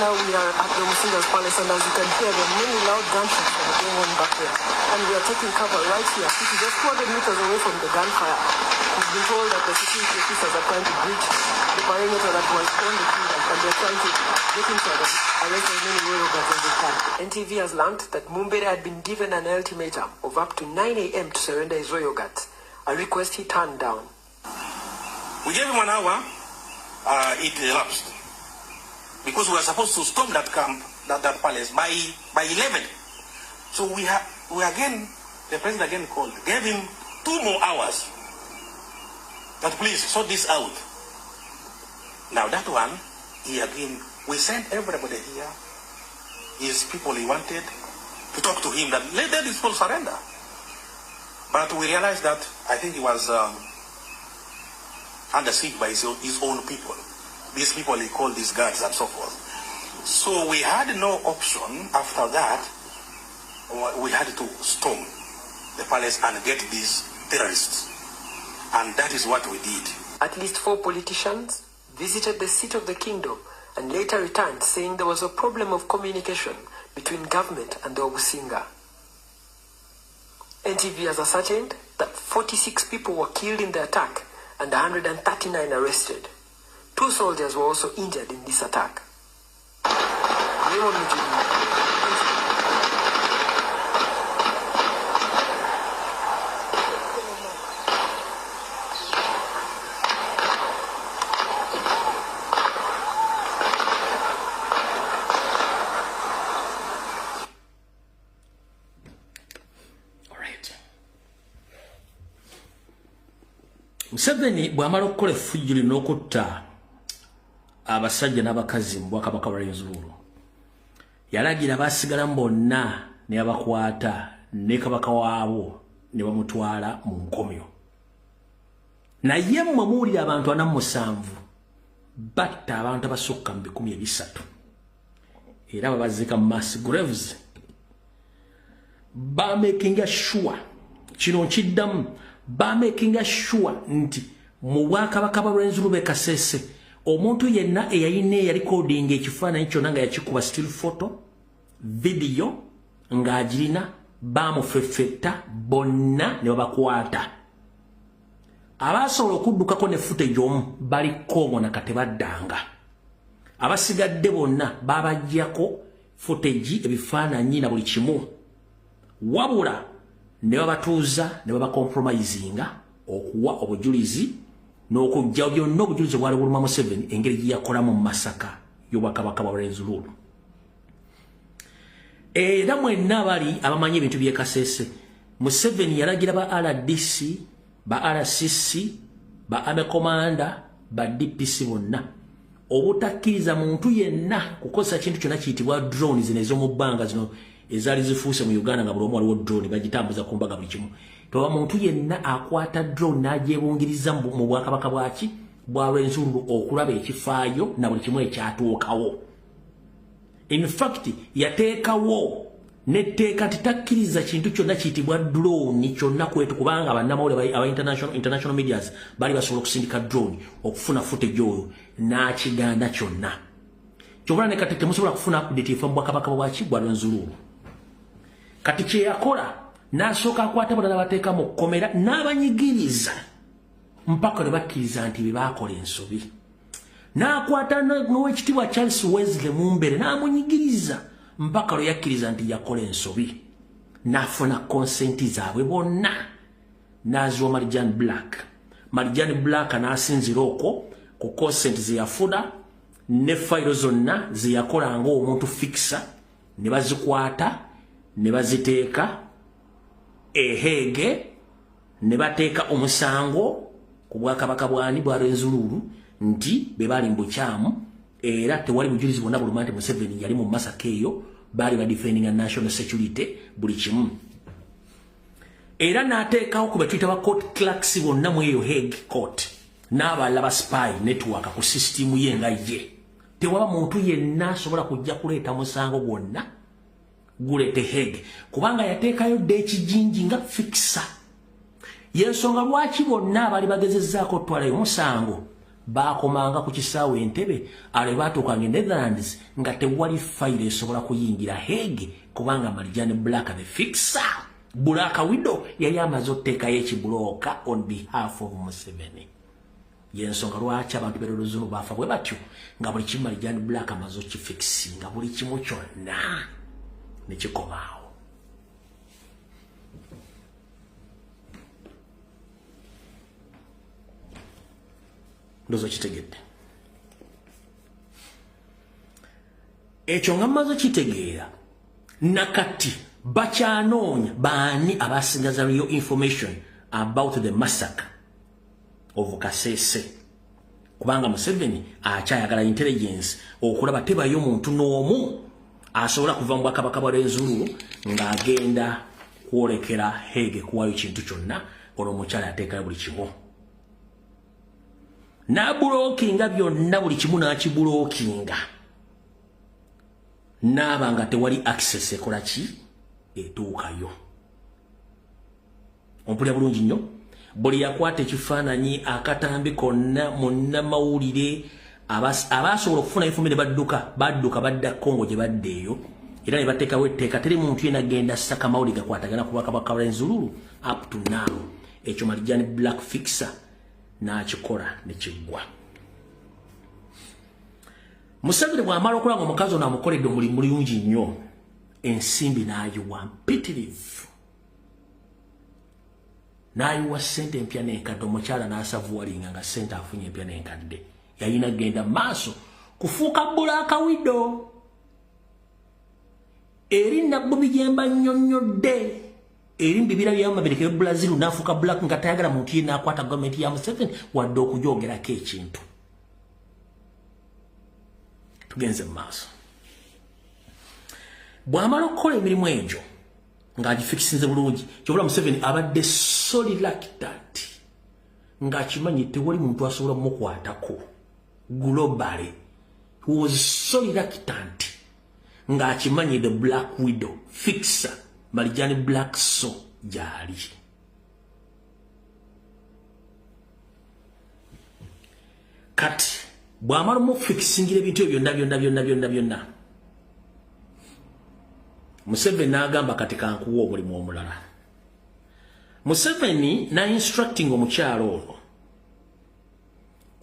now we are at the Musinga's Palace, and as you can hear, there are many loud gunshots that are going on back there. And we are taking cover right here, which is just 200 meters away from the gunfire. We've been told that the security officers are trying to breach the perimeter that was on the kingdom, and they're trying to get inside and arrest as many royal guards as they can. NTV has learned that Mumbere had been given an ultimatum of up to 9 a.m. to surrender his royal guards, a request he turned down. We gave him an hour, it elapsed. Because we were supposed to storm that camp, that palace, by 11. So we again, the president again called, gave him 2 more hours. But please, sort this out. Now that one, we sent everybody here, his people he wanted, to talk to him that let these people surrender. But we realized that I think he was under siege by his own people. These people he called these guards and so forth. So we had no option after that. We had to storm the palace and get these terrorists. And that is what we did. At least 4 politicians visited the seat of the kingdom and later returned saying there was a problem of communication between government and the Obusinga. NTV has ascertained that 46 people were killed in the attack and 139 arrested. 2 soldiers were also injured in this attack. Raymond Mujini. Museveni bw'amala okukola effujjo lino okutta abasajja n'abakazi mu Bwakabaka bwa Rwenzururu yalagira baasigalamu bonna ne abakwata ne kabaka waabo ne bamutwala mu nkomyo. Naye mmwe muwulira abantu 47 batta abantu abasukka mu 300 era babaziika mu mass graves. Bamakinga sure kino nkiddamu bamakinga sure nti mu Bwakabaka bwa Rwenzururu Kasese omuntu yenna eyayina recording ekifaananyi kyonna nga yakikuba still photo video ng'agirina bamufeffetta bonna ne babakwata. Abasobola okuddukako ne footage omu baliko omwo naka tebaddanga. Abasigadde bonna babaggyako footage ebifaananyi na buli kimu. Wabula ne babatuuza ne babacompromisinga okuwa obujulizi n'okujja byonna obujulizi bwali buluma Museveni engeri gye yakolamu mu Masaka y'Obwakabaka bwa Rwenzururu. Era mwenna abali abamanyi ebintu by'e Kasese, Museveni yalagira ba RDC, ba RCC, ba Army Commander, ba DPC bonna obutakkiriza muntu yenna kukozesa kintu kyonna kiyitibwa drones zino ez'omu bbanga zino ezaali zifuuse mu Uganda nga buli omu waliwo drone bagitambuza ku mbaga buli kimu. Toba muntu yenna akwata drone n'agyebungiriza mu Bwakabaka bwa Rwenzururu okulaba ekifaayo na buli kimu ekyatuukawo. In fact, yateekawo n'etteeka titakkiriza kintu kyonna kiyitibwa drone kyonna kwetu kubanga bannamawulire aba international medias bali basobola okusindika drone okufuna footage oyo n'akiganda kyonna. Kyobula ne kati temusobola kufuna update efa mu Bwakabaka bwa Rwenzururu. Kati kye yakola n'asooka akwata bonna n'abateeka mu kkomera n'abanyigiriza mpaka ne bakkiriza nti be baakola ensobi. N'akwata n'owekitiibwa Charles Wesley Mumbere n'amunyigiriza mpaka lwe yakkiriza nti yakola ensobi. N'afuna konsenti zaabwe bonna n'aziwa Marijani Black. Marijani Black n'asinzira okwo ku konsenti ze yafuna ne fayiro zonna ze yakola ng'omuntu fikisa ne bazikwata ne baziteeka ehege ne bateeka omusango ku Bwakabaka bwa Rwenzururu nti be bali mu bukyamu era tewali bujulizi bwonna buluma nti Museveni yali mu Masaka eyo bali ba defending national security buli kimu. Era n'ateekawo ku betuyita ba court clerks bonna mu eyo Hague court n'abalala ba spy network ku system ye nga ye. Tewaba muntu yenna asobola kujja kuleeta musango gwonna gulete Hague kubanga yateekayo dde ekijinji nga fikisa. Yensonga lwaki bonna abali bagezezzaako otwalayo musango baakomanga ku kisaawe Entebbe ale baatuukanga Netherlands nga tewali fayiro esobola kuyingira Hague kubanga Marijani Black the fixer Black Widow yali amaze otteekayo ekibulooka on behalf of Museveni. Yensonga lwaki abantu b'Oluzungu baafa bwe batyo nga buli kimu Marijani Black amaze okifixi nga buli kimu kyonna ne kikomaawo. Ndozo kitegedde. Ekyo nga mmaze kitegeera nakati bakyanoonya baani abasingaza real information about the massacre of Kasese kubanga Museveni akyayagala intelligence okulaba tebayo muntu n'omu asobola kuva mu Bwakabaka bwa Rwenzururu ng'agenda kwolekera Hague kuwayo kintu kyonna olwo omukyala ateekayo buli kimu. Nabulokinga byonna buli kimu n'akibulokinga n'abanga tewali access ekola ki etuukayo. Ompulira bulungi nnyo buli yakwata ekifaananyi akatambi konna munnamawulire abasobola okufuna information badduka badda Congo gye baddeeyo era ne bateekawo etteeka teri muntu yenna agenda saka mawulire gakwatagana ku Bwakabaka bwa Rwenzururu up to now. Ekyo Marijani Black fixer n'akikola ne kiggwa. Museveni bw'amala okulanga omukazi ono amukoledde omulimu mulungi nnyo ensimbi n'ayiwa mpitirivu n'ayiwa ssente empya n'enkadde omukyala n'asavuwalinga nga ssente afunye empya n'enkadde yalina genda maaso kufuuka Black Widow eri Nabbubi gyemba nnyonnyodde eri mbibira bya mabirike Brazil n'afuuka Black nga tayagala muntu yenna akwata gavumenti ya Museveni wadde okujoogerako ekintu. Tugenze mu maaso bw'amala okukola emirimu egyo ng'agifikisinze bulungi kyobula Museveni abadde solilakitant ng'akimanyi tewali muntu asobola mukwatako globally. He was solilakitant ng'akimanyi the Black Widow fixer Marijani Black so gyali. Kati bw'amala mufikisingira ebintu ebyo byonna Museveni n'agamba kati kankuwa omulimu omulala. Museveni na-instructing omukyalo ono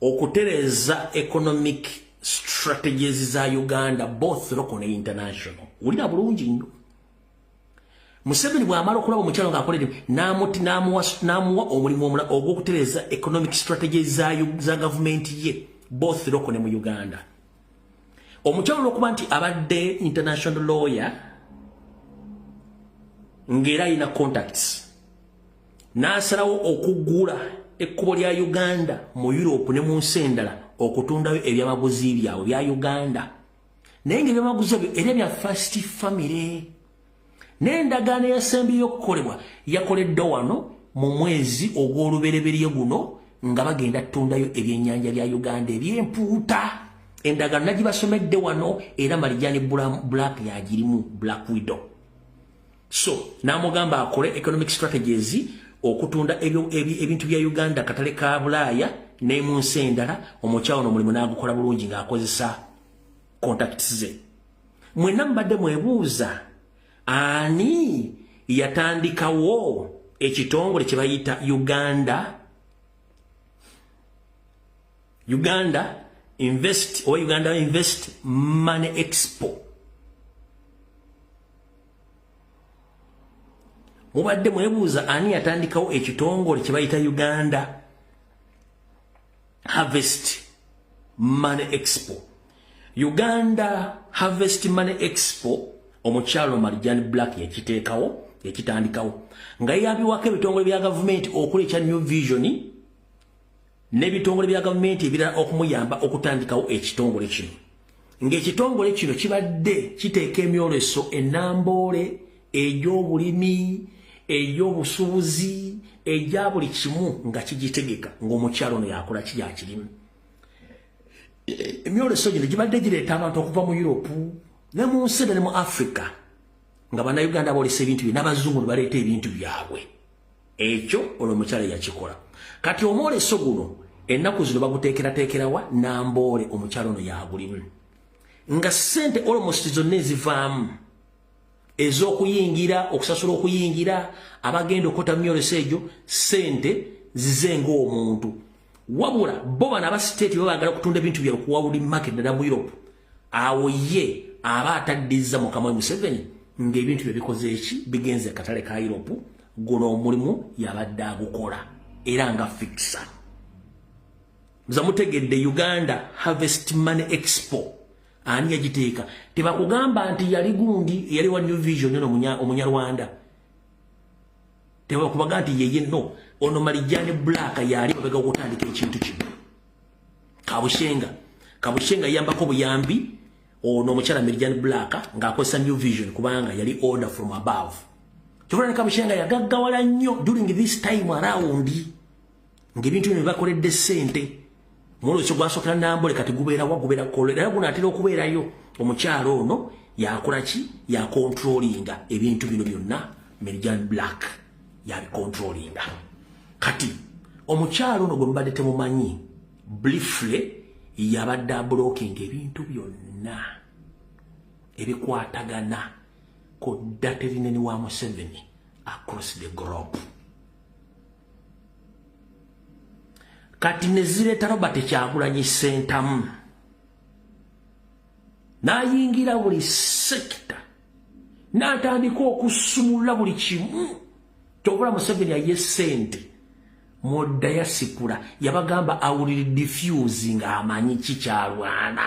okutereeza economic strategies za Uganda both local and international. Ulina bulungi nnyo. Museveni bw'amala okulaba omukyalo ng'akoledde n'amuwa omulimu omulala ogw'okutereeza economic strategies za gavumenti ye both local ne mu Uganda. Omukyalo olw'okuba nti abadde international lawyer ng'era alina contacts n'asalawo okuggula ekkubo lya Uganda mu Europe ne mu nsi endala okutundayo ebyamaguzi byabwe bya Uganda naye ng'ebyamaguzi ebyo era bya First Family n'endagaano eyasembyeyo okukolebwa yakoledde wano mu mwezi ogw'olubereberye guno nga bagenda tundayo ebyennyanja bya Uganda eby'empuuta. Endagaano nagibasomedde wano era Marijani Black yagirimu Black Widow. So n'amugamba akole economic strategies okutunda ebintu bya Uganda katale ka Bulaaya ne mu nsi endala. Omukyalo ono mulimu n'agukola bulungi ng'akozesa contacts ze. Mwenna mbadde mwebuuza ani yatandikawo ekitongole kye bayita Uganda Invest Money Expo. Mubadde mwebuuza ani yatandikawo ekitongole kye bayita Uganda Harvest Money Expo. Uganda Harvest Money Expo omukyalo Marijani Black yakitandikawo nga yabiwako ebitongole bya gavumenti okuli ekya New Vision n'ebitongole bya gavumenti ebirala okumuyamba okutandikawo ekitongole kino. Ng'ekitongole kino kibadde kiteeka emyoleso ennamboole egy'obulimi egy'obusuubuzi egya buli kimu nga kigitegeka ng'omukyalo ono yakola kiryakirimu. Emyoleso gino gibadde gireeta abantu okuva mu Europe ne mu nsi ne mu Africa nga bannayuganda boolesa ebintu bye n'abazungu ne baleeta ebintu byabwe. Ekyo olwo omukyala yakikola. Kati omwoleso guno ennaku zino baguteekera wa Namboole omukyalo ono yagulimu nga sente almost zonna ezivaamu ez'okuyingira okusasula okuyingira abagenda okota myolesa egyo sente zizenga omuntu wabula bo bano aba state baagala kutunda ebintu byabwe ku world market ddala mu Europe awo ye aba ataddiza Mukama Museveni ng'ebintu bye bikoze eki bigenze katale ka Europe guno omulimu yabadde agukola era nga fixa muzamutegedde Uganda Harvest Money Expo ani yagiteeka tebakugamba nti yali gundi yali wa New Vision ono Omunyarwanda tebakubaga nti yeye no ono Marijani Black yali babega okutandika ekintu kino Kabushenga yambako buyambi ono omukyala Marijani Black ng'akozesa New Vision kubanga yali order from above kyokora ne Kabushenga yagaggawala nnyo during this time around ng'ebintu bino bakoledde ssente Molo kyogwasokera Namboole kati gubeera kolera era gunaatera okubeerayo omukyalo ono yakola ki ya controllinga ebintu bino byonna Marijani Black yabi controllinga kati omukyalo ono gwe mbadde temumanyi briefly yabadde blocking ebintu byonna ebikwatagana ku data erinene wa Museveni across the globe kati nezireta Robert Kyagulanyi sentamu n'ayingira buli sekita n'atandika okusumula buli kimu kyokula Museveni aye sente mu diaspora yabagamba awulira diffuse ng'amanyi kikyalwana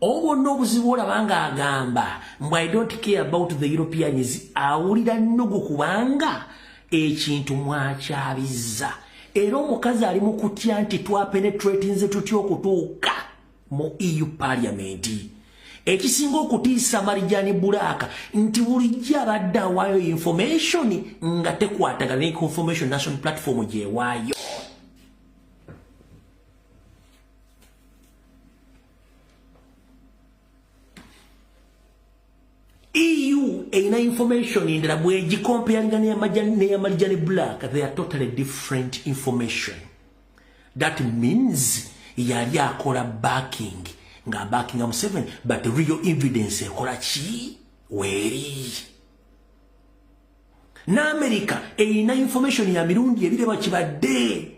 obwonna obuzibu olaba ng'agamba mbu I don't care about the Europeans awulira nnugu kubanga ekintu mwakyabiza era omukazi ali mu kutya nti twapenetrate nze tutya okutuuka mu EU Parliament ekisinga okutiisa Marijani Black nti bulijjo abadde awaayo information nga tekwatagana ne Information National Platform gyewaayo EU eina information indira bweji comparing ne Marijani Black they are totally different information that means yali akola backing nga backing am 7 but real evidence ekola chi weri na America eina information ya mirundi ebire bakibadde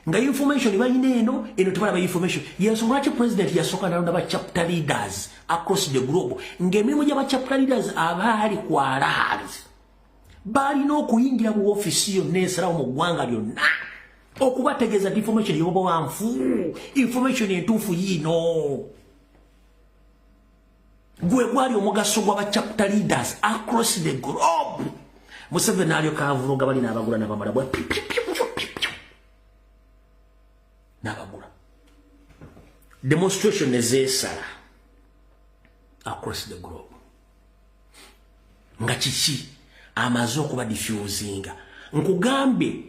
nga information bayine eno tebala information yes what president yasoka na ba chapter leaders across the globe ngemirimu ya ba chapter leaders abali kwa rahali bali no kuyingira mu office yo nesera mu gwanga lyonna okubategeza information yobo wanfu information entufu yino gwe gwali omugaso gwa ba chapter leaders across the globe Museveni alyo kavuga bali nabagula nabamala bwa nabagula demonstration ezesala across the globe nga kiki amaze okuba diffusinga nkugambe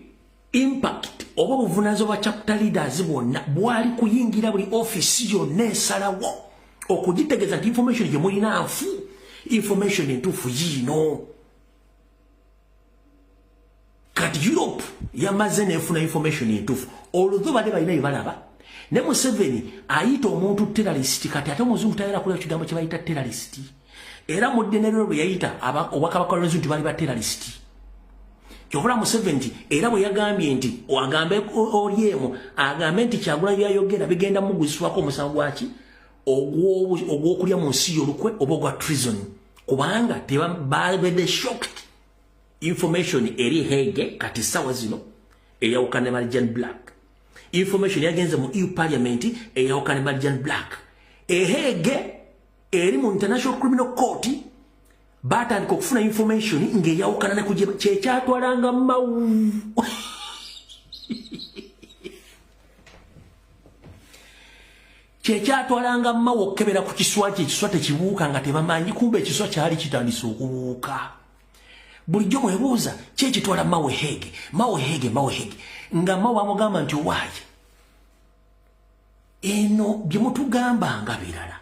impact oba buvunazo bwa chapter leaders bonna bwali kuyingira buli office yonna esalawo okugitegeza nti information gye mulina nfu information entuufu yino kati Europe yamaze nefuna information entuufu oludho bade balina ibalaba ne Museveni ayita omuntu terrorist kati ate muzungu tayera kula kigambo kye bayita terrorist era mu denero bwe yayita obakabakala nti bali ba terrorist kyokula Museveni era bwe yagambye nti oagambe oliemu agambe nti Kyagulanyi byayogera bigenda mugwiswako omusango waki ogwokulya mu nsi y'olukwe oba ogwa treason kubanga tebabede shocked information eri Hege kati sawa zino eyawukana Marijani Black information yagenze mu EU Parliament eyawukana Marijani Black Hege eri mu International Criminal Court batandika okufuna information ng'eyawukana ne kujeba kyekyatwalanga mawu kyekyatwalanga mawu okukebera ku kiswa kye ekiswa tekibuuka nga tebamanyi kumbe ekiswa kyali kitandise okubuuka bulijjo mwebuuza kyekitwala mawe Hege nga mawe amugamba nti owaaye eno bye mutugamba nga birala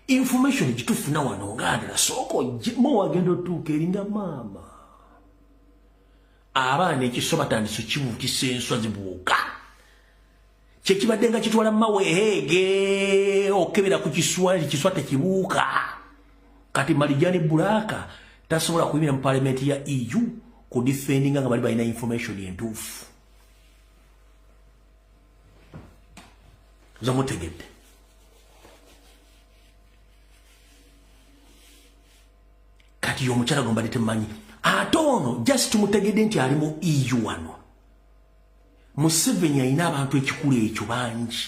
information gitufuna wano ngandala soko mawe agenda otuuka eringa maama abaana ekiso batandise kibuukisa enswa zibuuka Chekibadde nga kitwala mawehege okebera ku kiswa tekibuuka. Kati Marijani Bulaka tasobola kuyimira mu parliament ya EU ku defending nga bali balina information entuufu. Zamutegedde. Kati y'omukyala gomba temanyi. Ate ono just tumutegedde nti ali mu EU wano. Museveni alina abantu ekikulu ekyo bangi.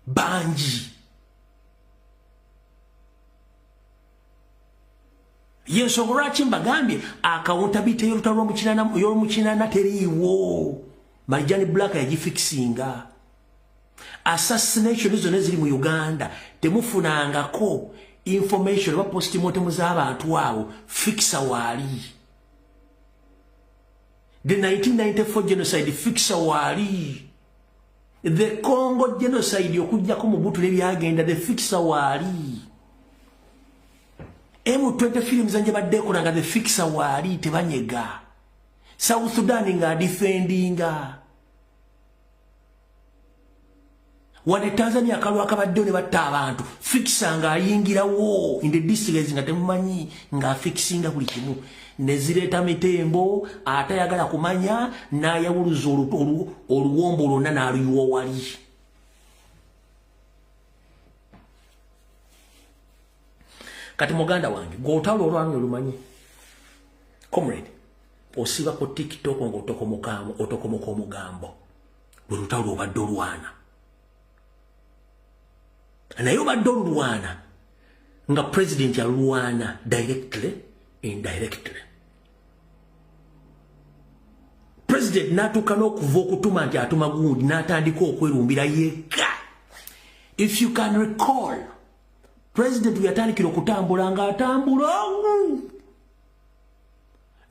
Bangi. Yensonga lwaki mbagambye accountability y'olumukinana teriiwo. Marijani Bulaka yagifixinga. Assassination zonna ziri mu Uganda temufunangako information oba postmortem z'abantu abo fixa waali. The 1994 genocide fixa waali. The Congo genocide okujjako mu Butu n'ebyagenda the fixa waali. M20 films anje badde kolanga the fixa waali tebanyega. South Sudan nga defendinga. Wane Tanzania kalwa kabadde ne batta abantu fixa nga ayingirawo in the districts nga temumanyi nga fixinga buli kimu. Nezireta mitembo atayagala kumanya n'ayawuluza oluwombo lwonna n'aluyiwa wali. Kati muganda wange gw'otalo olwange olumanyi. Comrade, osiba ku TikTok ng'otokomoka omugambo. Bwe lutalo obadde olwana. Naye obadde olwana nga president yalwana directly, indirectly. President natuuka n'okuva okutuma nti atuma gundi n'atandika okwerumbira yekka. If you can recall, President yatandikira okutambula nga atambula.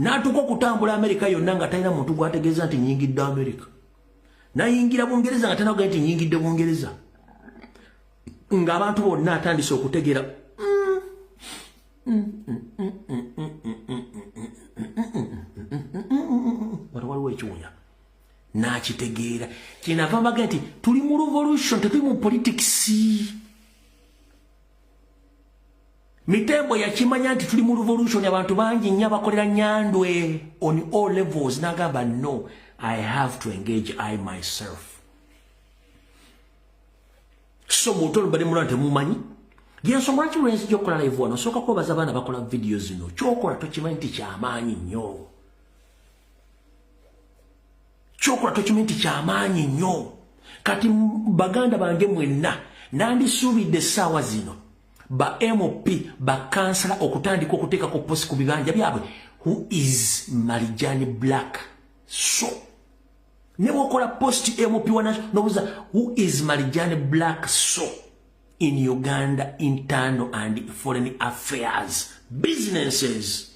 N'atuuka okutambula Amerika yonna nga talina muntu gw'ategeeza nti nyingidde Amerika. N'ayingira Bungereza nga talina kugamba nti nyingidde Bungereza. Nga abantu bonna atandise okutegeera. Waliwo ekiwunya. N'akitegeera. Kyenava mbaga nti tuli mu revolution tetuli mu politics. Mitembo yakimanya nti tuli mu revolution abantu bangi nnyo bakolera Nyandwe on all levels. N'agamba no, I have to engage I myself. So mutolo bali mulante mumanyi. Yensonga lwaki lwensi gyokola live wano soka kwebaza abaana bakola video zino. Kyokola tokimanyi nti kyamaanyi nnyo. Kyokola tokimanyi nti kyamaanyi nnyo. Kati baganda bange mwenna nandisuubidde essaawa zino ba MOP ba kansala okutandika okuteeka ku posi ku bibanja byabwe. Who is Marijani Bulaka? So never okola post MOP wana nobuza who is Marijani Bulaka so in Uganda internal and foreign affairs businesses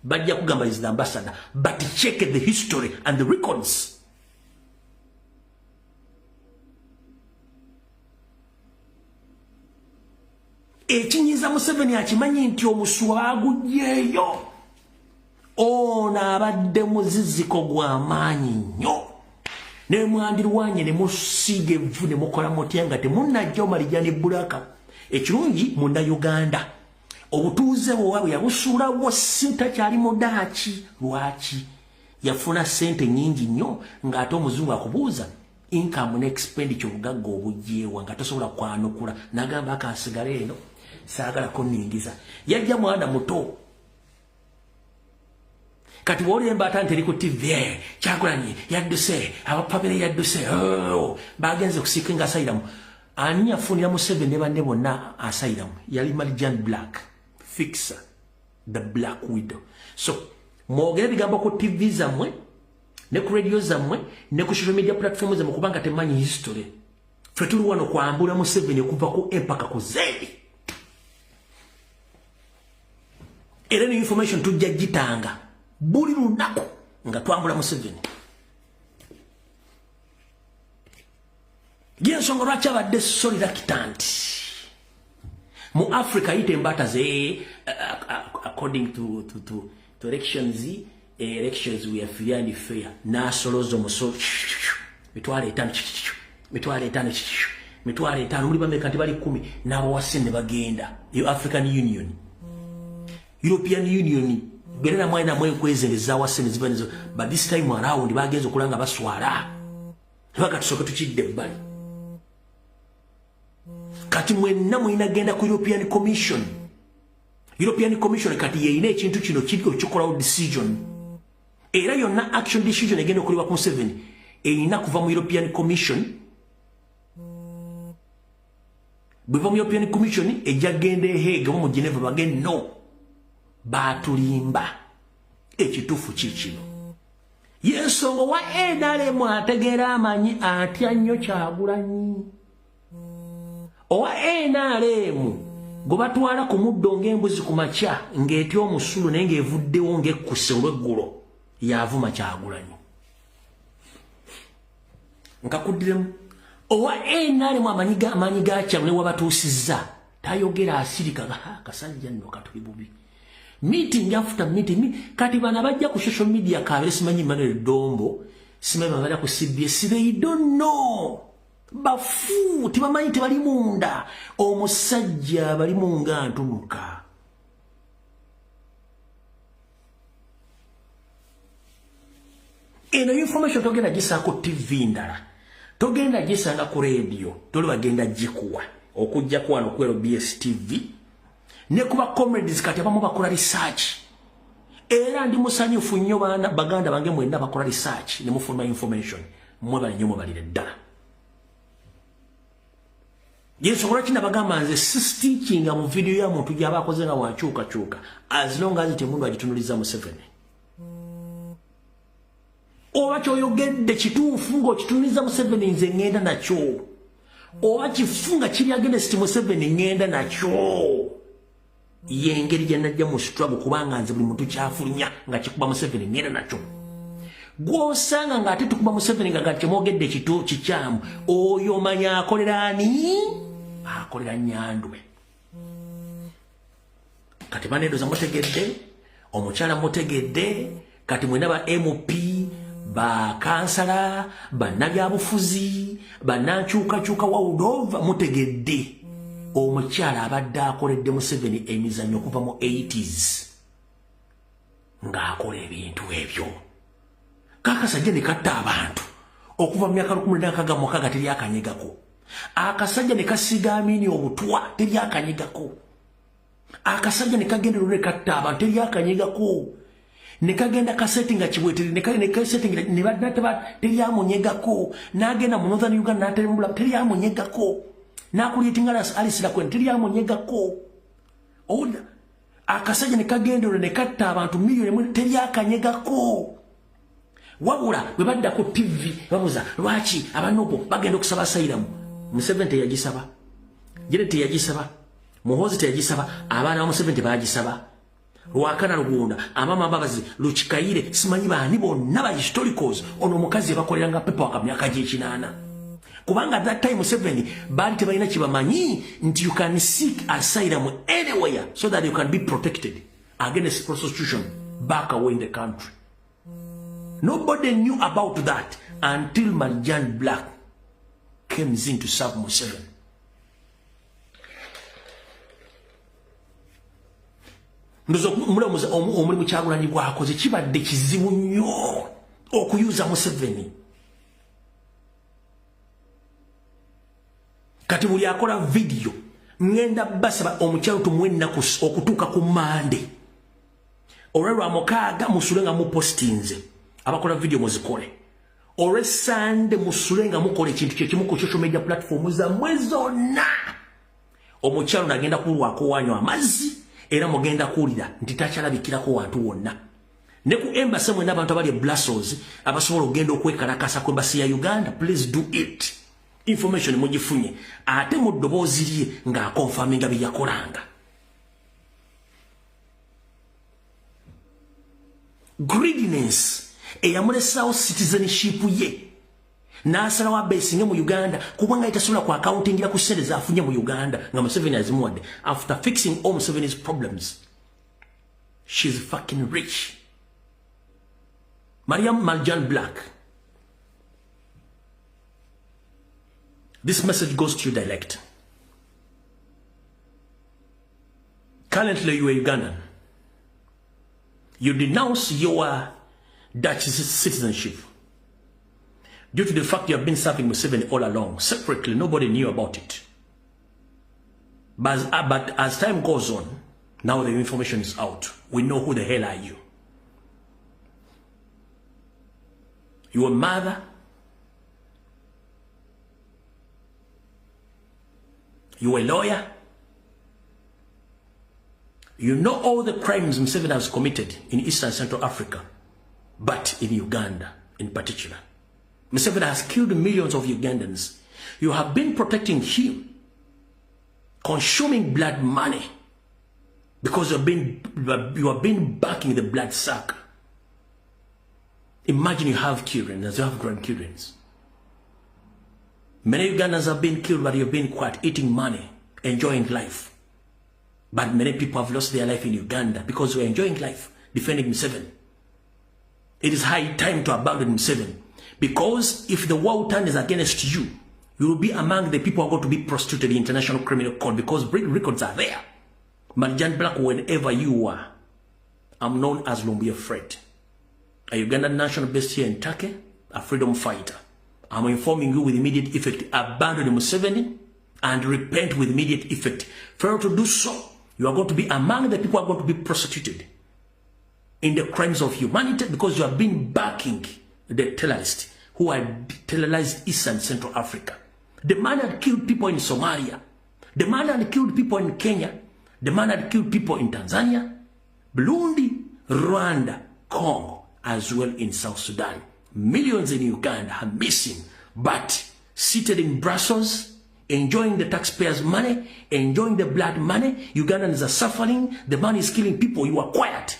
bajja kugamba is the ambassador but check the history and the records. Ekinyiza Museveni akimanyi nti omuswagu gyeyo ono abadde muziziko gw'amaanyi nnyo. Ne mwandirwanye ne musiige evvu ne mukola mutya nga temunnajja Marijani Bulaka. Ekirungi munda Uganda obutuuze bwabwe yabusuulawo sinta kyali mudaaki. Lwaki? Yafuna sente nnyingi nnyo ng'ate omuzungu akubuuza income ne expenditure obugagga obugyewa nga tosobola kwanukula. N'agamba akansigala eno saagala kunningiza. Yajja mwana muto. Kati wolemba atante liko TV Kyagulanyi yadduse abapapere yadduse bagenze kusikinga asayiramu ani yafunira Museveni ne banne bonna asayiramu yali Marijani Bulaka fixer the Black Widow. So mwogere bigambo ku TV zammwe ne ku radio zammwe ne ku social media platforms zammwe kubanga temanyi history. Ffe tuli wano kwambula Museveni okuva ku empaka ku zedi. Era ni information tujja gitanga buli lunaku nga twambula Museveni. Yensonga lwaki abadde solira kitanti mu Africa yite mbata ze according to elections we are free and fair nasolozo muso mitwalo 5 mitwalo 5 mitwalo 5 muli bameka nti bali 10 nabo wasene bagenda yo African Union European Union berera mwana mwe kwezereza wasene zibanizo but this time around bagenzo kulanga baswala bakatusoka tukidde bali kati mwenna mwina genda ku European Commission kati yeine ekintu kino kiriko kikola decision era yonna action decision egenda okuliwa ku 7 erina kuva mu European Commission bwe mu European Commission ejagende Hague mu Geneva bagende no batulimba ekitufu kikino yensongo wa NRM ategera amanyi atya nnyo Kyagulanyi owa NRM go batwala ku muddo ng'embuzi ku makya ng'etya omusulu naye ng'evuddewo ng'ekkuse olw'eggulo yaavuma Kyagulanyi nkakuddiremu owa NRM amanyi ga Kyagulanyi wabatuusizza tayogera asirika kasajja nno katuli bubi meeting after meeting kati bana bajja ku social media kabere simanyi Emmanuel Dombo simanyi bana ku CBS they don't know bafu tibamanyi tebali munda omusajja bali munga ntunuka eno information togenda gisa ku TV ndala togenda gisanga ku radio toli bagenda jikuwa okujja kwano kwero BSTV ne kuba comrades kati abamu bakola research era ndi musanyufu nnyo bana baganda bange mwenda bakola research ne mufuna information mwe bali nnyo balire ddala Yesu kwa china bagamba nze teaching mu video ya muntu gyaba akoze nga wachuka as long as temundu agitunuliza mu 7 oba kyoyogedde kituufu ng'okitunuliza mu 7 nze ngenda nakyo oba kifunga kiri against mu 7 ngenda nakyo yengeri gye najja mu struggle kubanga nze buli muntu kyafulumya nga kikuba mu 7 ngenda nakyo gw'osanga ng'ate tukuba mu 7 nga kyemwogedde kikyamu oyo manya akolera ani akolera Nyandwe kati baneedoza mutegedde omukyala mutegedde kati mwena ba MP ba kansala bannabyabufuzi bannankyukakyuka wawudova mutegedde omukyala abadde akoledde mu 7 emizannyo okuva mu 80s ng'akola ebintu ebyo kakasajja ne katta abantu okuva mu myaka 1960 teri akanyegako akasajja ne kasiga amini obutwa teri akanyegako akasajja ne kagenda ne katta abantu teri akanyegako ne kagenda kasettinga kibweteri ne kasettinga ne badata teri amunyegako n'agenda mu Northern Uganda n'atembula teri amunyegako n'akulitinga alisira kwen teri amunyegako oda akasajja ne kagenda ne katta abantu miliyoni teri akanyegako wabula bwe badda ku TV babuza lwaki abanobo bagenda okusaba asylum mu 7 teyagisaba jere teyagisaba muhozi teyagisaba abaana mu 7 bagisaba lwakana lugunda amama babazi Luchikaire simanyi bani bonna ba historicals ono mukazi bakoleranga pepa wakamyaka G8 kubanga that time 7 bali tebalina kibamanyi nti you can seek asylum anywhere so that you can be protected against prostitution back away in the country. Nobody knew about that until Marjan Black came in to serve Museveni. Ndozo mulamuza omulimu Kyagulanyi gwakoze kibadde kizibu nnyo okuyuza Museveni. Kati buli akola video ngenda basaba omukyalo tumwenna okutuuka ku Mande. Olwalwa mukaaga musulenga mu postinze. Abakola video muzikole ore Sunday musulenga mukole ekintu kyekimu ku social media platform za mwezona omukyalo nagenda kulwako wanywa amazzi era mugenda kuulira nti takyalabikirako wantu wonna ne ku embassy mwe n'abantu abali Brussels abasobola okugenda okwekalakasa ku embassy ya Uganda, please do it. Information mugifunye ate mu ddoboozi lye ng'akonfaminga bye yakolanga. Greediness eyamulesawo citizenship ye n'asalawo abeesinge mu Uganda kubanga itasobola ku accountingira ku ssente z'afunye mu Uganda nga Museveni azimuwadde. After fixing all Museveni's problems, she's fucking rich. Marjan Black This message goes to you direct. Currently, you are Ugandan. You denounce your Dutch citizenship due to the fact you have been serving Museveni all along. Separately, nobody knew about it. But as time goes on, now the information is out. We know who the hell are you. Your mother, you a lawyer. You know all the crimes Museveni has committed in Eastern Central Africa, but in Uganda in particular. Museveni has killed millions of Ugandans. You have been protecting him, consuming blood money, because you have been backing the blood sucker. Imagine you have children as you have grandchildren. Many Ugandans have been killed, but you've been quiet, eating money, enjoying life. But many people have lost their life in Uganda because we're enjoying life, defending Museveni. It is high time to abandon Museveni, because if the world turns against you, you will be among the people who are going to be prosecuted in the International Criminal Court, because records are there. Marjan Black, whenever you are, I'm known as Lumbuye Fred, a Ugandan national based here in Turkey, a freedom fighter. I'm informing you with immediate effect, abandon Museveni and repent with immediate effect. Fail to do so, you are going to be among the people who are going to be prosecuted in the crimes of humanity, because you have been backing the terrorists who had terrorized East and Central Africa. The man had killed people in Somalia. The man had killed people in Kenya. The man had killed people in Tanzania, Burundi, Rwanda, Congo, as well in South Sudan. Millions in Uganda are missing, but seated in Brussels, enjoying the taxpayers' money, enjoying the blood money. Ugandans are suffering. The man is killing people. You are quiet.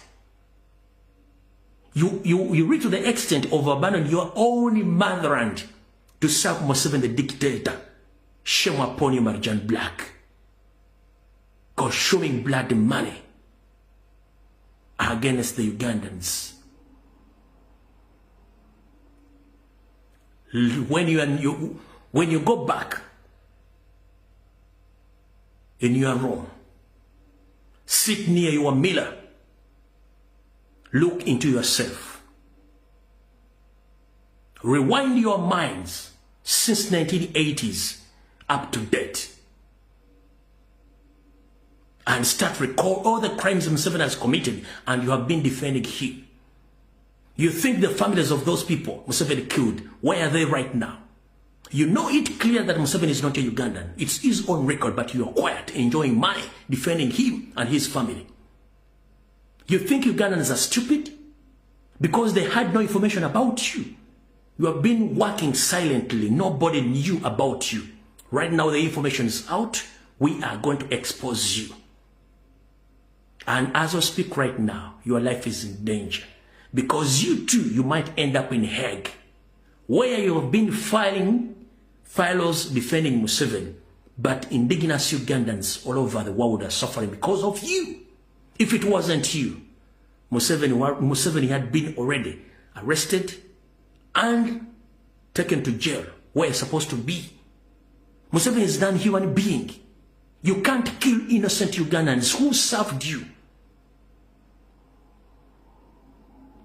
You reach to the extent of abandoning your own motherland to serve Museveni the dictator. Shame upon you, Marjan Black. Consuming blood money against the Ugandans. When you go back in your room, sit near your mirror, look into yourself, rewind your minds since 1980s up to date, and start recall all the crimes Museveni has committed, and you have been defending him. You think the families of those people Museveni killed, where are they right now? You know it clear that Museveni is not a Ugandan. It's his own record, but you are quiet, enjoying money, defending him and his family. You think Ugandans are stupid? Because they had no information about you. You have been working silently. Nobody knew about you. Right now the information is out. We are going to expose you. And as I speak right now, your life is in danger. Because you too, you might end up in Hague, where you have been filing files defending Museveni, but indigenous Ugandans all over the world are suffering because of you. If it wasn't you, Museveni had been already arrested and taken to jail, where he's supposed to be. Museveni is not a human being. You can't kill innocent Ugandans who served you.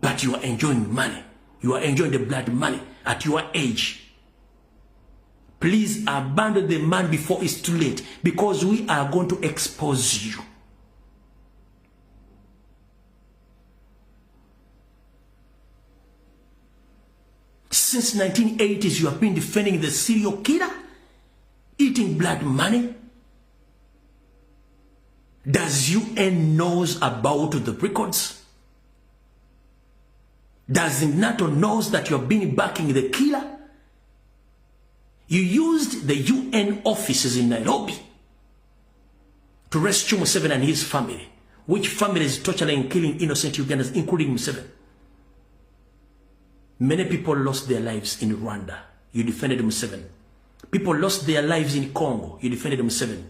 But you are enjoying money. You are enjoying the blood money at your age. Please abandon the man before it's too late, because we are going to expose you. Since 1980s, you have been defending the serial killer, eating blood money. Does UN knows about the records? Does NATO knows that you have been backing the killer? You used the UN offices in Nairobi to rescue Museveni and his family, which family is torturing and killing innocent Ugandans, including Museveni. Many people lost their lives in Rwanda. You defended Museveni. People lost their lives in Congo. You defended Museveni.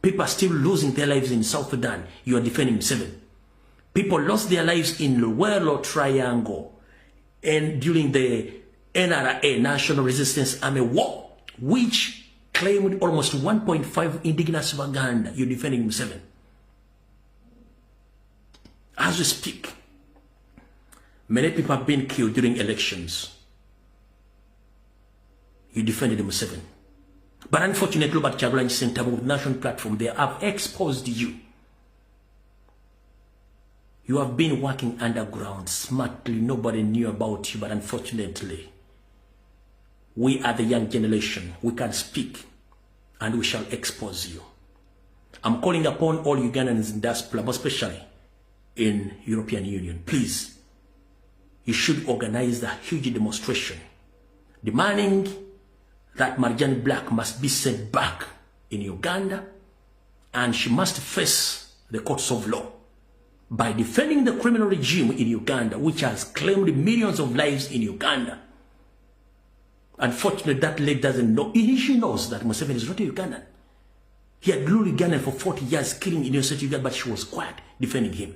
People are still losing their lives in South Sudan. You are defending Museveni. People lost their lives in Luwelo Triangle and during the NRA, National Resistance Army War, which claimed almost 1.5 indigenous Baganda. You're defending Museveni. As we speak, many people have been killed during elections. You defended Museveni. But unfortunately, Robert Kyagulanyi Ssentamu with national platform, they have exposed you. You have been working underground smartly. Nobody knew about you, but unfortunately, we are the young generation. We can speak and we shall expose you. I'm calling upon all Ugandans in diaspora, especially in European Union. Please, you should organize a huge demonstration demanding that Marjan Black must be sent back in Uganda and she must face the courts of law by defending the criminal regime in Uganda, which has claimed millions of lives in Uganda. Unfortunately, that lady doesn't know. She knows that Museveni is not a Ugandan. He had ruled Uganda for 40 years, killing innocent Uganda, but she was quiet, defending him.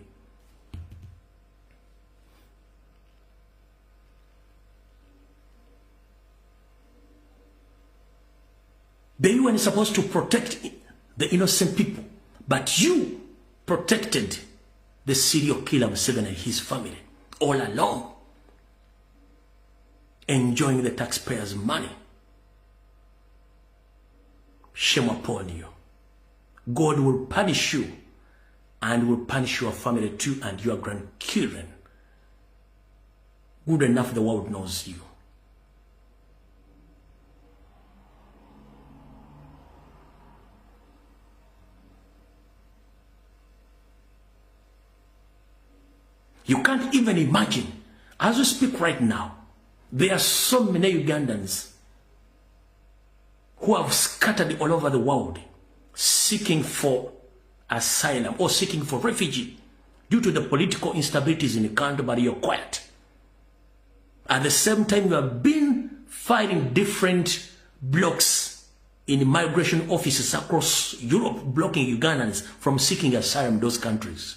The UN is supposed to protect the innocent people, but you protected the serial killer Museveni and his family all along, enjoying the taxpayers' money. Shame upon you. God will punish you and will punish your family too and your grandchildren. Good enough the world knows you. You can't even imagine, as we speak right now, there are so many Ugandans who have scattered all over the world seeking for asylum or seeking for refugee due to the political instabilities in the country, but you're quiet. At the same time, you have been fighting different blocks in migration offices across Europe, blocking Ugandans from seeking asylum in those countries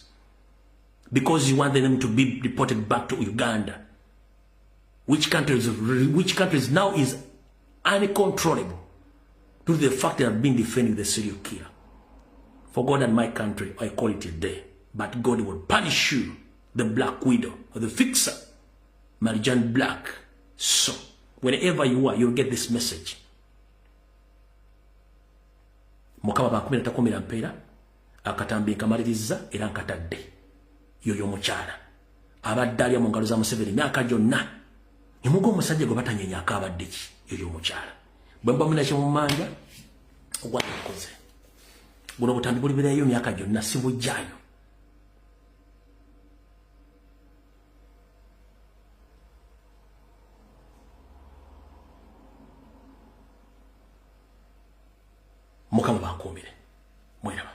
because you want them to be deported back to Uganda, which countries now is uncontrollable due to the fact that I've been defending the serial killer. For God and my country, I call it a day. But God will punish you, the Black Widow, or the fixer, Marjan Black. So, wherever you are, you'll get this message. Mukama bakumira takumira mpera, akatambi nkamaliriza era nkatadde. Yoyo mukyala. Abadde ali mu ngalo za Museveni myaka gyonna. Nimugo omusajja gwe batanyenya akabadde ki? Yoyo mukyala. Bwe mbamuna kyemumanja ogwakoze. Buno butambi buli bireyo myaka gyonna si bujjayo. Mukama bakuumire. Mwera.